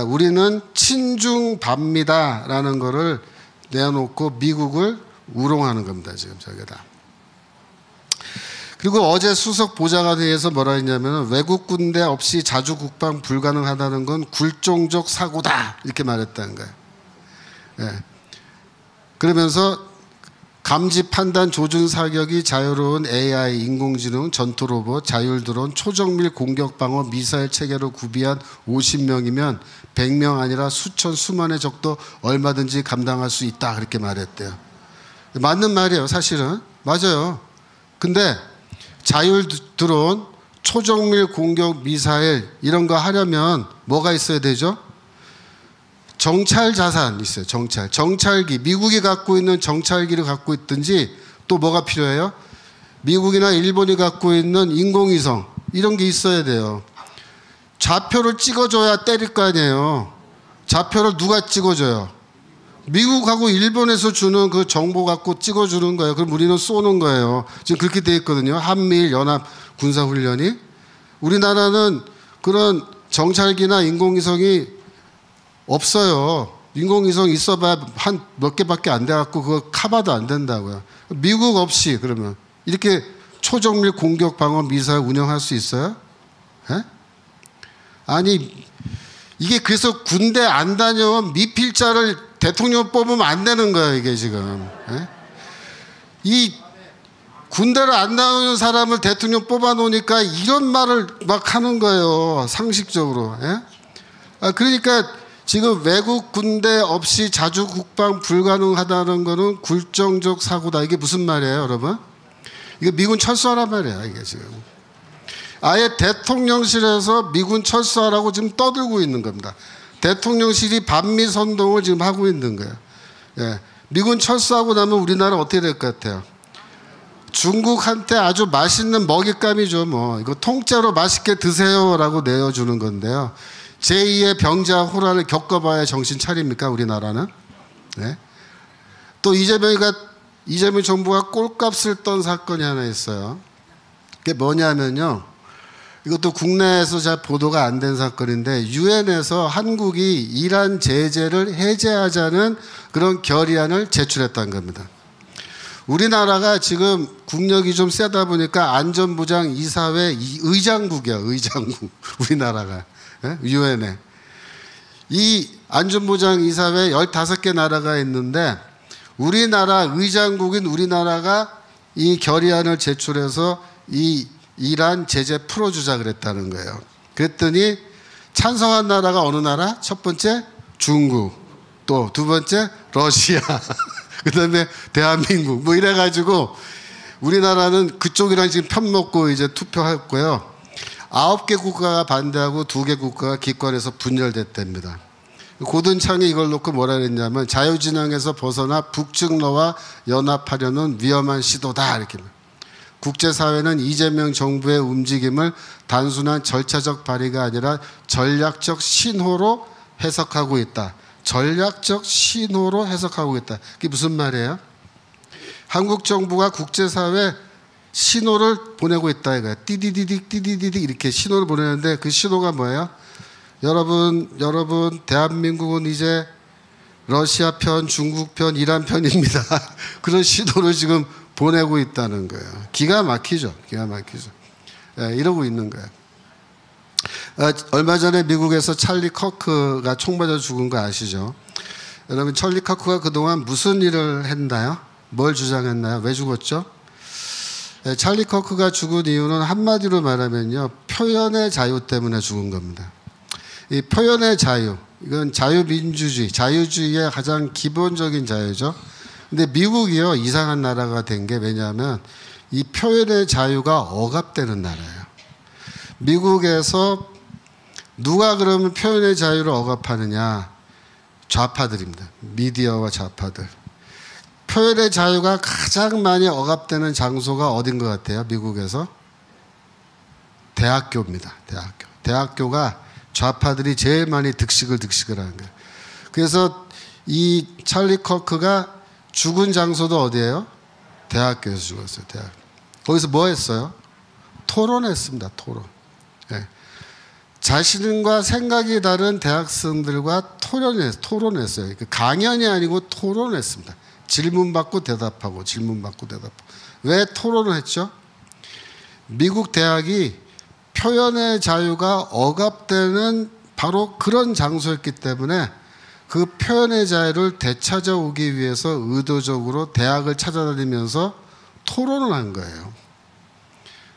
우리는 친중 반미다라는 거를 내놓고 미국을 우롱하는 겁니다. 지금 저기다. 그리고 어제 수석 보좌관회의에서 뭐라 했냐면 외국 군대 없이 자주 국방 불가능하다는 건 굴종적 사고다 이렇게 말했다는 거예요. 예. 그러면서 감지 판단 조준 사격이 자유로운 AI 인공지능 전투 로봇 자율 드론 초정밀 공격 방어 미사일 체계로 구비한 50명이면 100명 아니라 수천 수만의 적도 얼마든지 감당할 수 있다 그렇게 말했대요. 맞는 말이에요. 사실은 맞아요. 근데 자율 드론, 초정밀 공격 미사일 이런 거 하려면 뭐가 있어야 되죠? 정찰 자산 있어요. 정찰기. 미국이 갖고 있는 정찰기를 갖고 있든지 또 뭐가 필요해요? 미국이나 일본이 갖고 있는 인공위성 이런 게 있어야 돼요. 좌표를 찍어줘야 때릴 거 아니에요. 좌표를 누가 찍어줘요? 미국하고 일본에서 주는 그 정보 갖고 찍어주는 거예요. 그럼 우리는 쏘는 거예요. 지금 그렇게 돼 있거든요. 한미일 연합 군사훈련이. 우리나라는 그런 정찰기나 인공위성이 없어요. 인공위성 있어봐야 한 몇 개밖에 안 돼갖고 그거 커버도 안 된다고요. 미국 없이 그러면 이렇게 초정밀 공격 방어 미사일 운영할 수 있어요? 에? 아니 이게 그래서 군대 안 다녀온 미필자를 대통령 뽑으면 안 되는 거예요, 이게 지금. 예? 이 군대를 안 나오는 사람을 대통령 뽑아 놓으니까 이런 말을 막 하는 거예요, 상식적으로. 예? 그러니까 지금 외국 군대 없이 자주 국방 불가능하다는 거는 굴종적 사고다. 이게 무슨 말이에요, 여러분? 이게 미군 철수하란 말이에요, 이게 지금. 아예 대통령실에서 미군 철수하라고 지금 떠들고 있는 겁니다. 대통령실이 반미 선동을 지금 하고 있는 거예요. 예. 미군 철수하고 나면 우리나라 어떻게 될 것 같아요? 중국한테 아주 맛있는 먹잇감이죠. 뭐 이거 통째로 맛있게 드세요라고 내어주는 건데요. 제2의 병자 호란을 겪어봐야 정신 차립니까 우리나라는? 예. 또 이재명이가 이재명 정부가 꼴값을 떤 사건이 하나 있어요. 그게 뭐냐면요. 이것도 국내에서 잘 보도가 안 된 사건인데 유엔에서 한국이 이란 제재를 해제하자는 그런 결의안을 제출했다는 겁니다. 우리나라가 지금 국력이 좀 세다 보니까 안전보장이사회 의장국이야. 의장국. 우리나라가. 유엔에. 이 안전보장이사회 15개 나라가 있는데 우리나라 의장국인 우리나라가 이 결의안을 제출해서 이 이란 제재 풀어주자 그랬다는 거예요. 그랬더니 찬성한 나라가 어느 나라? 첫 번째 중국, 또 두 번째 러시아, 그 다음에 대한민국 뭐 이래가지고 우리나라는 그쪽이랑 지금 편먹고 이제 투표했고요. 9개 국가가 반대하고 2개 국가가 기권해서 분열됐답니다. 고든창이 이걸 놓고 뭐라 그랬냐면 자유진영에서 벗어나 북측러와 연합하려는 위험한 시도다 이렇게. 국제사회는 이재명 정부의 움직임을 단순한 절차적 발의가 아니라 전략적 신호로 해석하고 있다. 전략적 신호로 해석하고 있다. 그게 무슨 말이에요? 한국 정부가 국제사회 신호를 보내고 있다 이거야. 띠디디딕 띠디디딕 이렇게 신호를 보내는데 그 신호가 뭐예요? 여러분 대한민국은 이제 러시아 편, 중국 편, 이란 편입니다. 그런 신호를 지금 보내고 있다는 거예요. 기가 막히죠. 기가 막히죠. 예, 이러고 있는 거예요. 얼마 전에 미국에서 찰리 커크가 총 맞아 죽은 거 아시죠? 여러분 찰리 커크가 그동안 무슨 일을 했나요? 뭘 주장했나요? 왜 죽었죠? 예, 찰리 커크가 죽은 이유는 한마디로 말하면요. 표현의 자유 때문에 죽은 겁니다. 이 표현의 자유, 이건 자유민주주의, 자유주의의 가장 기본적인 자유죠. 근데 미국이요 이상한 나라가 된 게 왜냐하면 이 표현의 자유가 억압되는 나라예요. 미국에서 누가 그러면 표현의 자유를 억압하느냐? 좌파들입니다. 미디어와 좌파들. 표현의 자유가 가장 많이 억압되는 장소가 어딘 것 같아요? 미국에서? 대학교입니다. 대학교. 대학교가 좌파들이 제일 많이 득식을 하는 거예요. 그래서 이 찰리 커크가 죽은 장소도 어디예요? 대학교에서 죽었어요. 대학. 거기서 뭐 했어요? 토론했습니다. 토론. 네. 자신과 생각이 다른 대학생들과 토론했어요. 강연이 아니고 토론했습니다. 질문 받고 대답하고 질문 받고 대답하고. 왜 토론을 했죠? 미국 대학이 표현의 자유가 억압되는 바로 그런 장소였기 때문에 그 표현의 자유를 되찾아오기 위해서 의도적으로 대학을 찾아다니면서 토론을 한 거예요.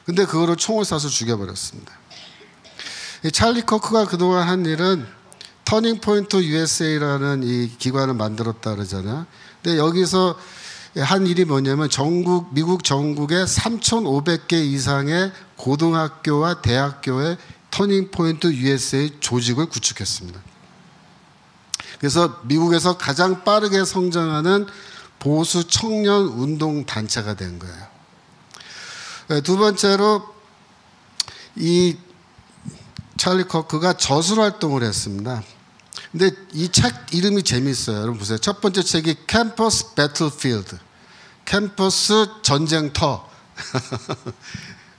근데 그거를 총을 쏴서 죽여버렸습니다. 이 찰리 커크가 그동안 한 일은 터닝 포인트 USA라는 이 기관을 만들었다 그러잖아요. 근데 여기서 한 일이 뭐냐면 미국 전국에 3,500개 이상의 고등학교와 대학교의 터닝 포인트 USA 조직을 구축했습니다. 그래서 미국에서 가장 빠르게 성장하는 보수 청년 운동 단체가 된 거예요. 두 번째로 이 찰리 커크가 저술 활동을 했습니다. 근데 이 책 이름이 재밌어요. 여러분 보세요. 첫 번째 책이 캠퍼스 배틀필드. 캠퍼스 전쟁터.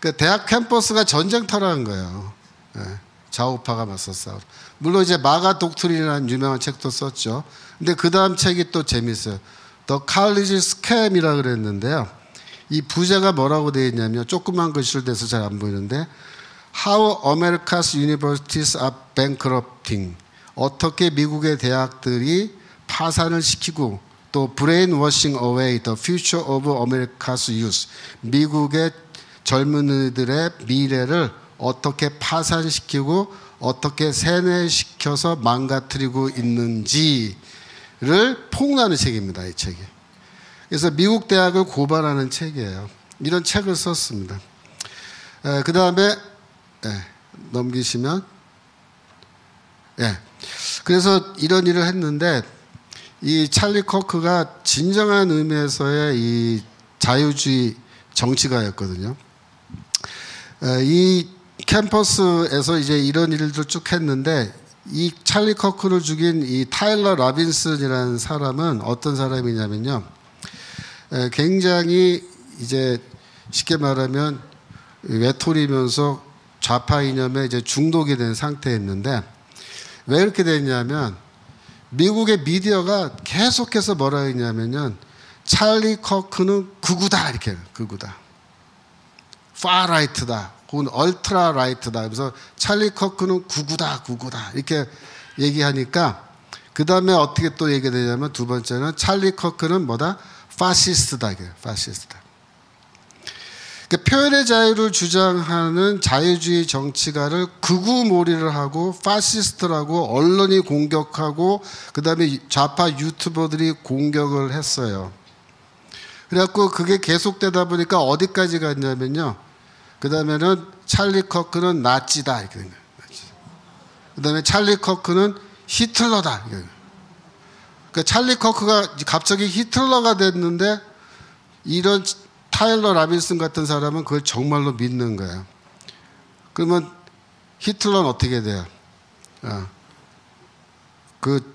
그 대학 캠퍼스가 전쟁터라는 거예요. 네. 좌우파가 맞서 싸우고. 물론 이제 마가 독트린이라는 유명한 책도 썼죠. 근데 그 다음 책이 또 재밌어요. The College Scam이라 그랬는데요. 이 부제가 뭐라고 되어 있냐면 조그만 글씨로 돼서 잘 안 보이는데 How America's Universities are Bankrupting. 어떻게 미국의 대학들이 파산을 시키고 또 Brainwashing Away the Future of America's Youth. 미국의 젊은이들의 미래를 어떻게 파산시키고 어떻게 세뇌시켜서 망가뜨리고 있는지를 폭로하는 책입니다. 이 책이. 그래서 미국 대학을 고발하는 책이에요. 이런 책을 썼습니다. 그 다음에 넘기시면 그래서 이런 일을 했는데 이 찰리 커크가 진정한 의미에서의 이 자유주의 정치가였거든요. 이 캠퍼스에서 이제 이런 일들을 쭉 했는데 이 찰리 커크를 죽인 이 타일러 라빈슨이라는 사람은 어떤 사람이냐면요. 굉장히 이제 쉽게 말하면 외톨이면서 좌파 이념에 이제 중독이 된 상태였는데 왜 이렇게 됐냐면 미국의 미디어가 계속해서 뭐라 했냐면요. 찰리 커크는 극우다 이렇게 해요. 극우다. 파라이트다. 혹은 얼트라 라이트다. 그래서 찰리 커크는 극우다. 극우다. 이렇게 얘기하니까 그 다음에 어떻게 또 얘기되냐면 두 번째는 찰리 커크는 뭐다? 파시스트다. 파시스트다. 그러니까 표현의 자유를 주장하는 자유주의 정치가를 극우몰이를 하고 파시스트라고 언론이 공격하고 그 다음에 좌파 유튜버들이 공격을 했어요. 그래갖고 그게 계속되다 보니까 어디까지 갔냐면요. 그 다음에는 찰리 커크는 나치다 이렇게 된 거예요. 그 다음에 찰리 커크는 히틀러다. 그러니까 찰리 커크가 갑자기 히틀러가 됐는데 이런 타일러 라빈슨 같은 사람은 그걸 정말로 믿는 거예요. 그러면 히틀러는 어떻게 돼요? 그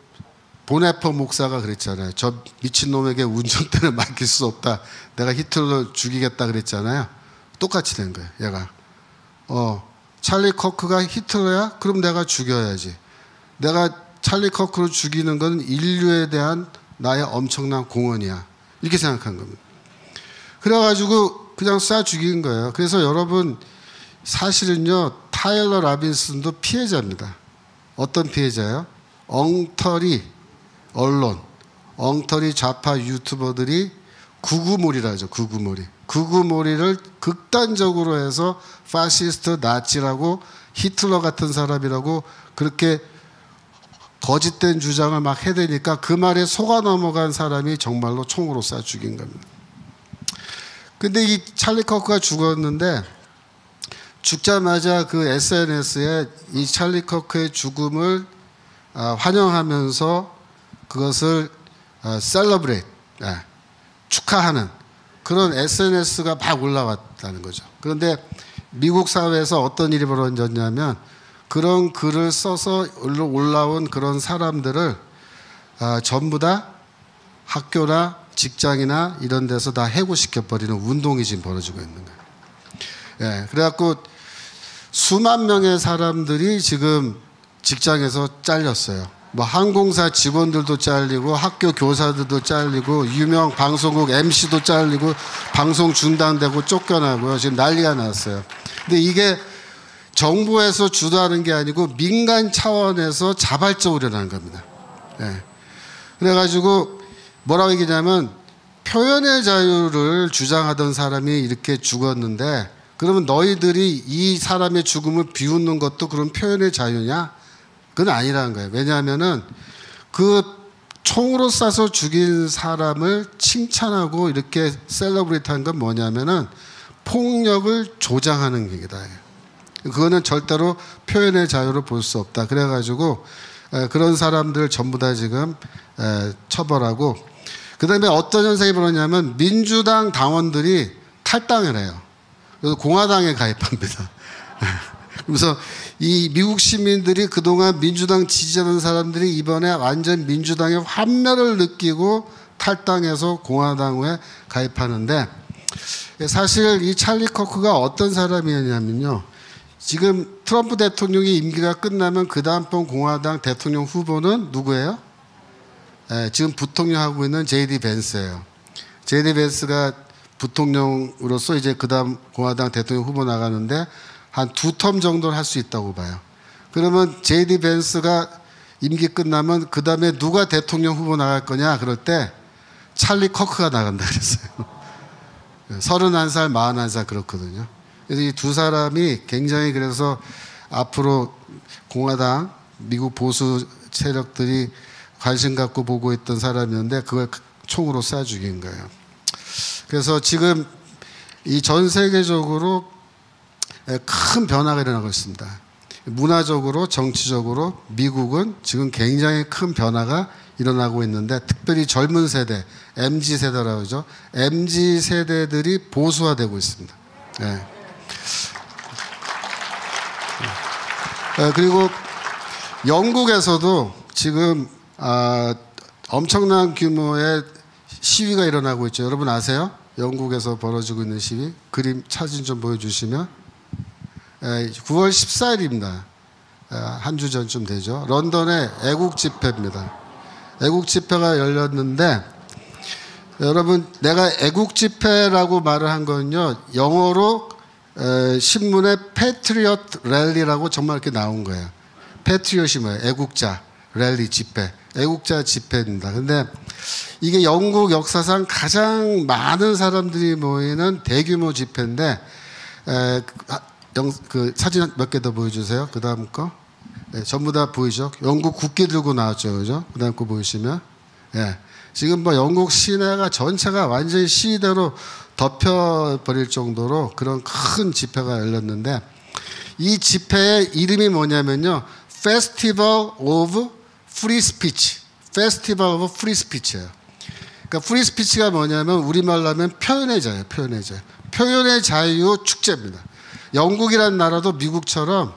보네퍼 목사가 그랬잖아요. 저 미친놈에게 운전대를 맡길 수 없다. 내가 히틀러 죽이겠다 그랬잖아요. 똑같이 된 거예요. 얘가. 찰리 커크가 히틀러야? 그럼 내가 죽여야지. 내가 찰리 커크를 죽이는 건 인류에 대한 나의 엄청난 공헌이야. 이렇게 생각한 겁니다. 그래가지고 그냥 쏴 죽인 거예요. 그래서 여러분 사실은요. 타일러 라빈슨도 피해자입니다. 어떤 피해자예요? 엉터리 언론, 엉터리 좌파 유튜버들이 극우몰이라죠. 극우몰이. 극우몰이를 극단적으로 해서 파시스트 나치라고 히틀러 같은 사람이라고 그렇게 거짓된 주장을 막 해대니까 그 말에 속아 넘어간 사람이 정말로 총으로 쏴 죽인 겁니다. 근데 이 찰리 커크가 죽었는데 죽자마자 그 SNS에 이 찰리 커크의 죽음을 환영하면서 그것을 셀러브레이트, 축하하는 그런 SNS가 막 올라왔다는 거죠. 그런데 미국 사회에서 어떤 일이 벌어졌냐면 그런 글을 써서 올라온 그런 사람들을 전부 다 학교나 직장이나 이런 데서 다 해고시켜버리는 운동이 지금 벌어지고 있는 거예요. 예, 그래갖고 수만 명의 사람들이 지금 직장에서 잘렸어요. 뭐 항공사 직원들도 잘리고 학교 교사들도 잘리고 유명 방송국 MC도 잘리고 방송 중단되고 쫓겨나고요. 지금 난리가 났어요. 근데 이게 정부에서 주도하는 게 아니고 민간 차원에서 자발적으로 일어나는 겁니다. 예. 그래가지고 뭐라고 얘기냐면 표현의 자유를 주장하던 사람이 이렇게 죽었는데 그러면 너희들이 이 사람의 죽음을 비웃는 것도 그런 표현의 자유냐? 그건 아니라는 거예요. 왜냐하면은 그 총으로 쏴서 죽인 사람을 칭찬하고 이렇게 셀러브레이트한 건 뭐냐면은 폭력을 조장하는 얘기다. 그거는 절대로 표현의 자유를 볼 수 없다. 그래가지고 그런 사람들 전부 다 지금 처벌하고 그 다음에 어떤 현상이 벌어졌냐면 민주당 당원들이 탈당을 해요. 그래서 공화당에 가입합니다. 그래서 이 미국 시민들이 그동안 민주당 지지하는 사람들이 이번에 완전 민주당의 환멸을 느끼고 탈당해서 공화당에 가입하는데 사실 이 찰리 커크가 어떤 사람이었냐면요. 지금 트럼프 대통령이 임기가 끝나면 그 다음번 공화당 대통령 후보는 누구예요? 지금 부통령하고 있는 J.D. 벤스예요. J.D. 벤스가 부통령으로서 이제 그 다음 공화당 대통령 후보 나가는데 한 2텀 정도는 할 수 있다고 봐요. 그러면 J.D. 벤스가 임기 끝나면 그 다음에 누가 대통령 후보 나갈 거냐 그럴 때 찰리 커크가 나간다 그랬어요. 31살, 41살 그렇거든요. 그래서 이 두 사람이 굉장히 그래서 앞으로 공화당, 미국 보수 세력들이 관심 갖고 보고 있던 사람이었는데 그걸 총으로 쏴 죽인 거예요. 그래서 지금 이 전 세계적으로 큰 변화가 일어나고 있습니다. 문화적으로, 정치적으로 미국은 지금 굉장히 큰 변화가 일어나고 있는데 특별히 젊은 세대, MZ세대라고 하죠. MZ세대들이 보수화되고 있습니다. 네. 그리고 영국에서도 지금 엄청난 규모의 시위가 일어나고 있죠. 여러분 아세요? 영국에서 벌어지고 있는 시위. 그림 사진 좀 보여주시면 9월 14일입니다. 한 주 전쯤 되죠. 런던의 애국 집회입니다. 애국 집회가 열렸는데 여러분 내가 애국 집회라고 말을 한 건요. 영어로 신문에 패트리엇 랠리라고 정말 이렇게 나온 거예요. 패트리엇이 뭐예요? 애국자 랠리 집회. 애국자 집회입니다. 근데 이게 영국 역사상 가장 많은 사람들이 모이는 대규모 집회인데 그 사진 몇 개 더 보여주세요. 그 다음 거. 전부 다 보이죠? 영국 국기 들고 나왔죠. 그죠? 그 다음 거 보이시면. 지금 뭐 영국 시내가 전체가 완전히 시위대로 덮여버릴 정도로 그런 큰 집회가 열렸는데 이 집회의 이름이 뭐냐면요. Festival of Free Speech. Festival of Free Speech예요. 그러니까 Free Speech가 뭐냐면 우리말로 하면 표현의 자유, 표현의 자유. 표현의 자유 축제입니다. 영국이라는 나라도 미국처럼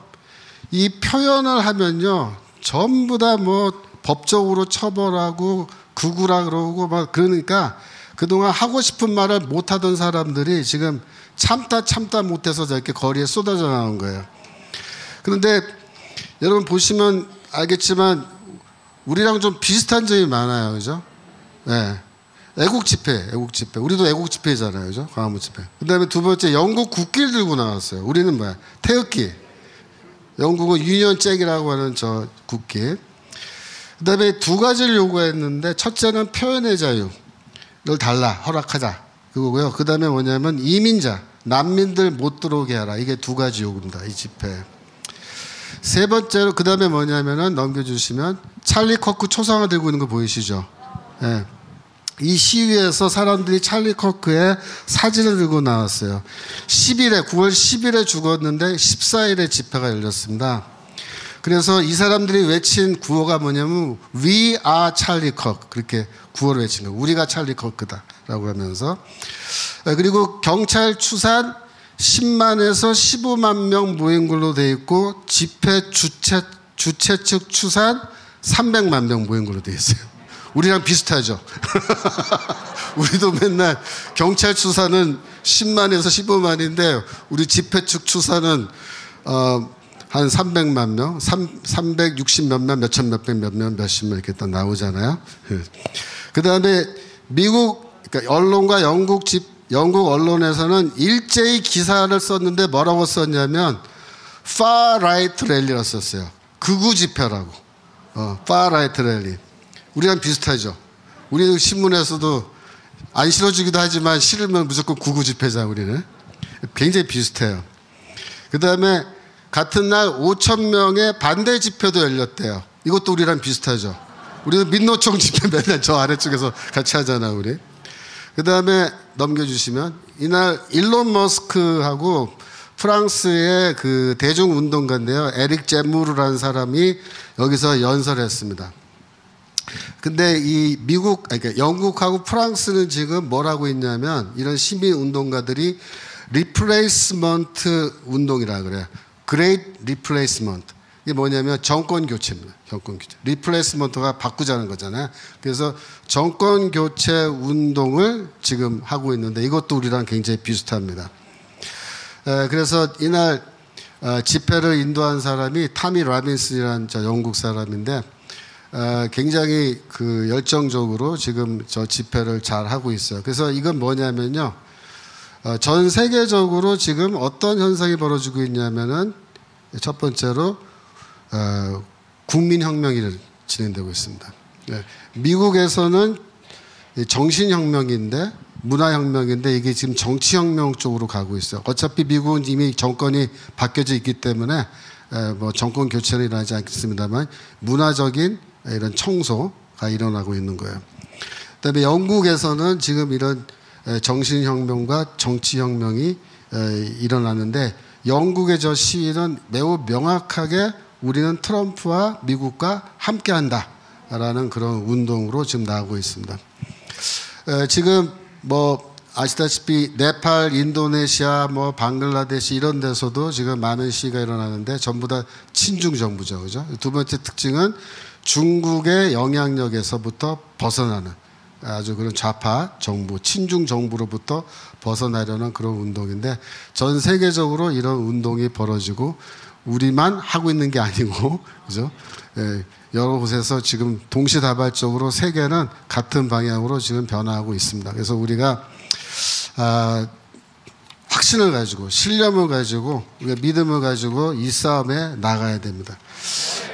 이 표현을 하면요. 전부 다 뭐 법적으로 처벌하고 극우라 그러고 막 그러니까 그동안 하고 싶은 말을 못하던 사람들이 지금 참다 못해서 저렇게 거리에 쏟아져 나온 거예요. 그런데 여러분 보시면 알겠지만 우리랑 좀 비슷한 점이 많아요. 그죠? 네. 애국 집회. 우리도 애국 집회잖아요. 그죠? 광화문 집회. 그 다음에 두 번째, 영국 국기를 들고 나왔어요. 우리는 뭐야? 태극기. 영국은 유니언 잭이라고 하는 저 국기. 그 다음에 두 가지를 요구했는데, 첫째는 표현의 자유를 달라, 허락하자. 그거고요. 그 다음에 뭐냐면 이민자, 난민들 못 들어오게 하라. 이게 두 가지 요구입니다. 이 집회. 세 번째로, 그 다음에 뭐냐면은 넘겨주시면 찰리 커크 초상화 들고 있는 거 보이시죠? 네. 이 시위에서 사람들이 찰리 커크의 사진을 들고 나왔어요. 9월 10일에 죽었는데 14일에 집회가 열렸습니다. 그래서 이 사람들이 외친 구호가 뭐냐면 We are 찰리 커크. 그렇게 구호를 외친 거예요. 우리가 찰리 커크다 라고 하면서. 그리고 경찰 추산 10만에서 15만 명 모인 걸로 돼 있고 집회 주최 측 추산 300만 명 모인 걸로 돼 있어요. 우리랑 비슷하죠. 우리도 맨날 경찰 추산은 10만에서 15만인데 우리 집회 측 추산은 한 300만 명, 360 몇몇, 몇천 몇백 몇몇 몇십 명 이렇게 딱 나오잖아요. 그 다음에 미국 그러니까 언론과 영국 언론에서는 일제히 기사를 썼는데 뭐라고 썼냐면 Far Right Rally라고 썼어요. 극우 집회라고. Far Right Rally. 우리랑 비슷하죠. 우리 신문에서도 안 실어주기도 하지만 싫으면 무조건 극우 집회자 우리는. 굉장히 비슷해요. 그 다음에 같은 날 5천 명의 반대 집회도 열렸대요. 이것도 우리랑 비슷하죠. 우리는 민노총 집회 맨날 저 아래쪽에서 같이 하잖아 우리. 그 다음에 넘겨주시면 이날 일론 머스크하고 프랑스의 그 대중운동가인데요. 에릭 제무르라는 사람이 여기서 연설했습니다. 근데 이 그러니까 영국하고 프랑스는 지금 뭘 하고 있냐면 이런 시민운동가들이 리플레이스먼트 운동이라 그래요. Great Replacement. 이게 뭐냐면 정권 교체입니다. 정권 교체. 리플레이스먼트가 바꾸자는 거잖아요. 그래서 정권 교체 운동을 지금 하고 있는데 이것도 우리랑 굉장히 비슷합니다. 그래서 이날 집회를 인도한 사람이 타미 라빈슨이라는 저 영국 사람인데 굉장히 그 열정적으로 지금 저 집회를 잘 하고 있어요. 그래서 이건 뭐냐면요. 전 세계적으로 지금 어떤 현상이 벌어지고 있냐면은 첫 번째로 국민혁명이 진행되고 있습니다. 미국에서는 정신혁명인데 문화혁명인데 이게 지금 정치혁명 쪽으로 가고 있어요. 어차피 미국은 이미 정권이 바뀌어져 있기 때문에 뭐 정권 교체는 일어나지 않겠습니다만 문화적인 이런 청소가 일어나고 있는 거예요. 그다음에 영국에서는 지금 이런 정신혁명과 정치혁명이 일어나는데 영국의 저 시위는 매우 명확하게 우리는 트럼프와 미국과 함께한다라는 그런 운동으로 지금 나오고 있습니다. 지금 뭐 아시다시피 네팔, 인도네시아, 뭐 방글라데시 이런 데서도 지금 많은 시위가 일어나는데 전부 다 친중 정부죠, 그죠? 두 번째 특징은 중국의 영향력에서부터 벗어나는 아주 그런 좌파 정부, 친중 정부로부터 벗어나려는 그런 운동인데 전 세계적으로 이런 운동이 벌어지고 우리만 하고 있는 게 아니고 그죠? 예, 여러 곳에서 지금 동시다발적으로 세계는 같은 방향으로 지금 변화하고 있습니다. 그래서 우리가 확신을 가지고 신념을 가지고 우리가 믿음을 가지고 이 싸움에 나가야 됩니다.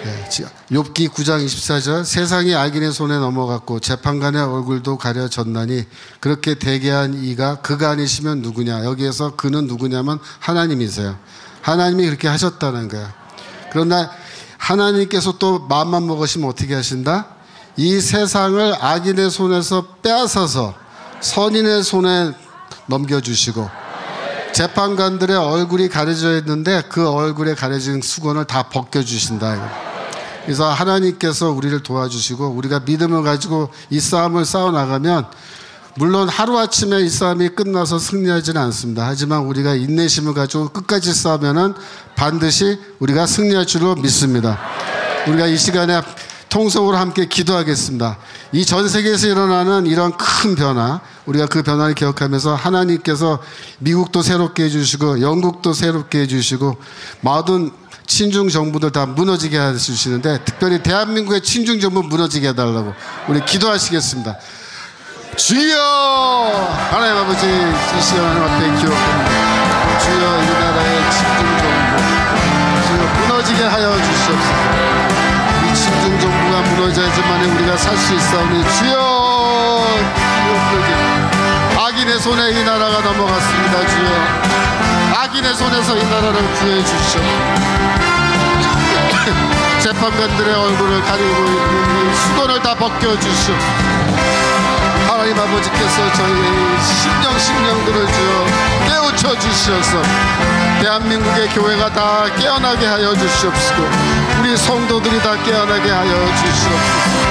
예, 욥기 9장 24절 세상이 악인의 손에 넘어갔고 재판관의 얼굴도 가려졌나니 그렇게 대개한 이가 그가 아니시면 누구냐. 여기에서 그는 누구냐면 하나님이세요. 하나님이 그렇게 하셨다는 거예요. 그러나 하나님께서 또 마음만 먹으시면 어떻게 하신다? 이 세상을 악인의 손에서 빼앗아서 선인의 손에 넘겨주시고 재판관들의 얼굴이 가려져 있는데 그 얼굴에 가려진 수건을 다 벗겨주신다. 그래서 하나님께서 우리를 도와주시고 우리가 믿음을 가지고 이 싸움을 싸워나가면 물론 하루아침에 이 싸움이 끝나서 승리하지는 않습니다. 하지만 우리가 인내심을 가지고 끝까지 싸우면은 반드시 우리가 승리할 줄로 믿습니다. 우리가 이 시간에 통성으로 함께 기도하겠습니다. 이 전 세계에서 일어나는 이런 큰 변화, 우리가 그 변화를 기억하면서 하나님께서 미국도 새롭게 해주시고 영국도 새롭게 해주시고 모든 친중 정부들 다 무너지게 해주시는데 특별히 대한민국의 친중 정부 무너지게 해달라고 우리 기도하시겠습니다. 주여! 하나님 아버지 이 시간 하나님 앞에 기억합니다. 주여 이 나라의 친중 정부 주여 무너지게 하여 주시옵소서. 이 친중 정부가 무너져야지만 우리가 살 수 있사오니 주여 악인의 손에 이 나라가 넘어갔습니다. 주여 악인의 손에서 이 나라를 구해 주시옵소서. 재판관들의 얼굴을 가리고 있는 이 수건을 다 벗겨주시옵소서. 하나님 아버지께서 저희의 심령들을 주여 깨우쳐 주시옵소서. 대한민국의 교회가 다 깨어나게 하여 주시옵시고 우리 성도들이 다 깨어나게 하여 주시옵소서.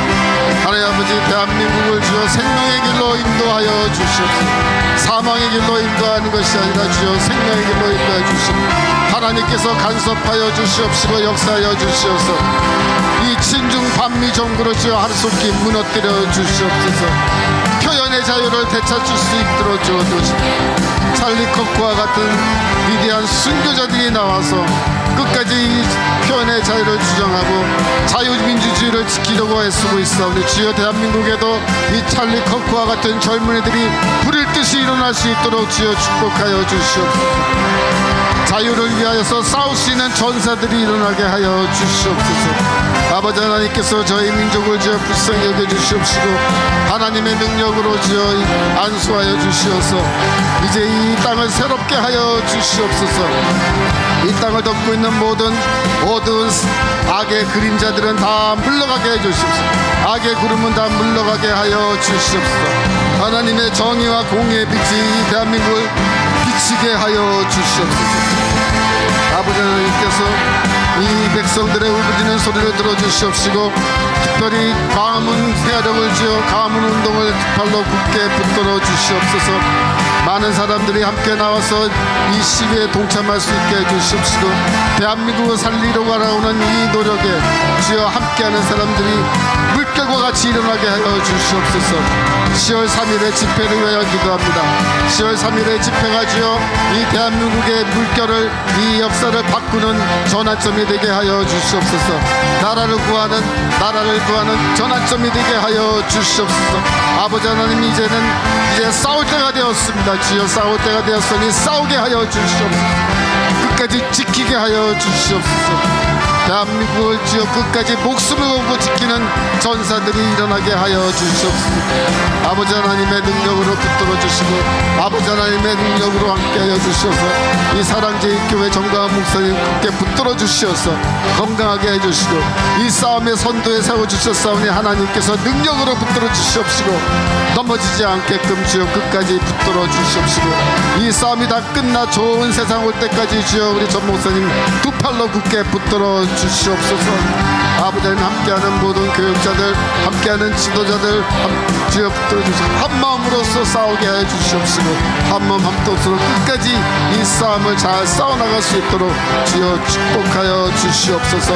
하나님 아버지 대한민국을 주여 생명의 길로 인도하여 주시옵소서. 사망의 길로 인도하는 것이 아니라 주여 생명의 길로 인도해 주시옵소서. 하나님께서 간섭하여 주시옵시고 역사하여 주시옵소서. 이 친중 반미 정부를 주여 하루속히 무너뜨려 주시옵소서. 표현의 자유를 되찾을 수 있도록 주옵소서. 찰리 커크와 같은 위대한 순교자들이 나와서 끝까지 이 표현의 자유를 주장하고 자유민주주의를 지키려고 애쓰고 있사오니 주여 대한민국에도 이 찰리 커크와 같은 젊은이들이 불일 듯이 일어날 수 있도록 주여 축복하여 주시옵소서. 자유를 위하여서 싸울 수 있는 전사들이 일어나게 하여 주시옵소서. 아버지 하나님께서 저희 민족을 주여 불쌍히 여겨주시옵시고 하나님의 능력으로 주여 안수하여 주시어서 이제 이 땅을 새롭게 하여 주시옵소서. 이 땅을 덮고 있는 모든 어두운 악의 그림자들은 다 물러가게 해주시옵소서. 악의 구름은 다 물러가게 하여 주시옵소서. 하나님의 정의와 공의의 빛이 이 대한민국을 비치게 하여 주시옵소서. 아버지 하나님께서 이 백성들의 울부짖는 소리를 들어주시옵시고 특별히 가문 세력을 지어 가문 운동을 발로 굳게 붙들어 주시옵소서. 많은 사람들이 함께 나와서 이 시위에 동참할 수 있게 해주시옵시고 대한민국을 살리려고 하는 이 노력에 주여 함께하는 사람들이 물결과 같이 일어나게 하여 주시옵소서. 10월 3일의 집회를 위하여 기도합니다. 10월 3일의 집회가 주여 이 대한민국의 물결을 이 역사를 바꾸는 전환점이 되게 하여 주시옵소서. 나라를 구하는 전환점이 되게 하여 주시옵소서. 아버지 하나님 이제 싸울 때가 되었습니다. 주여 싸울 때가 되었으니 싸우게 하여 주시옵소서. 끝까지 지키게 하여 주시옵소서. 대한민국을 주여 끝까지 목숨을 걸고 지키는 전사들이 일어나게 하여 주시옵소서. 아버지 하나님의 능력으로 붙들어 주시고 아버지 하나님의 능력으로 함께하여 주셔서 이 사랑제일교회 정강한 목사님 함께 붙들어 주시어서 건강하게 해주시고 이 싸움의 선두에 세워주셨사오니 하나님께서 능력으로 붙들어 주시옵시고 넘어지지 않게끔 주여 끝까지 붙들어 주시옵시고 이 싸움이 다 끝나 좋은 세상 올 때까지 주여 우리 전 목사님 두 팔로 굳게 붙들어 주시옵소서. 아버지 하나님 함께하는 모든 교육자들 함께하는 지도자들 주여 붙들어 주시고 한 마음으로서 싸우게 해 주시옵시고 한 마음 한 뜻으로 끝까지 이 싸움을 잘 싸워나갈 수 있도록 주여 축복하여 주시옵소서.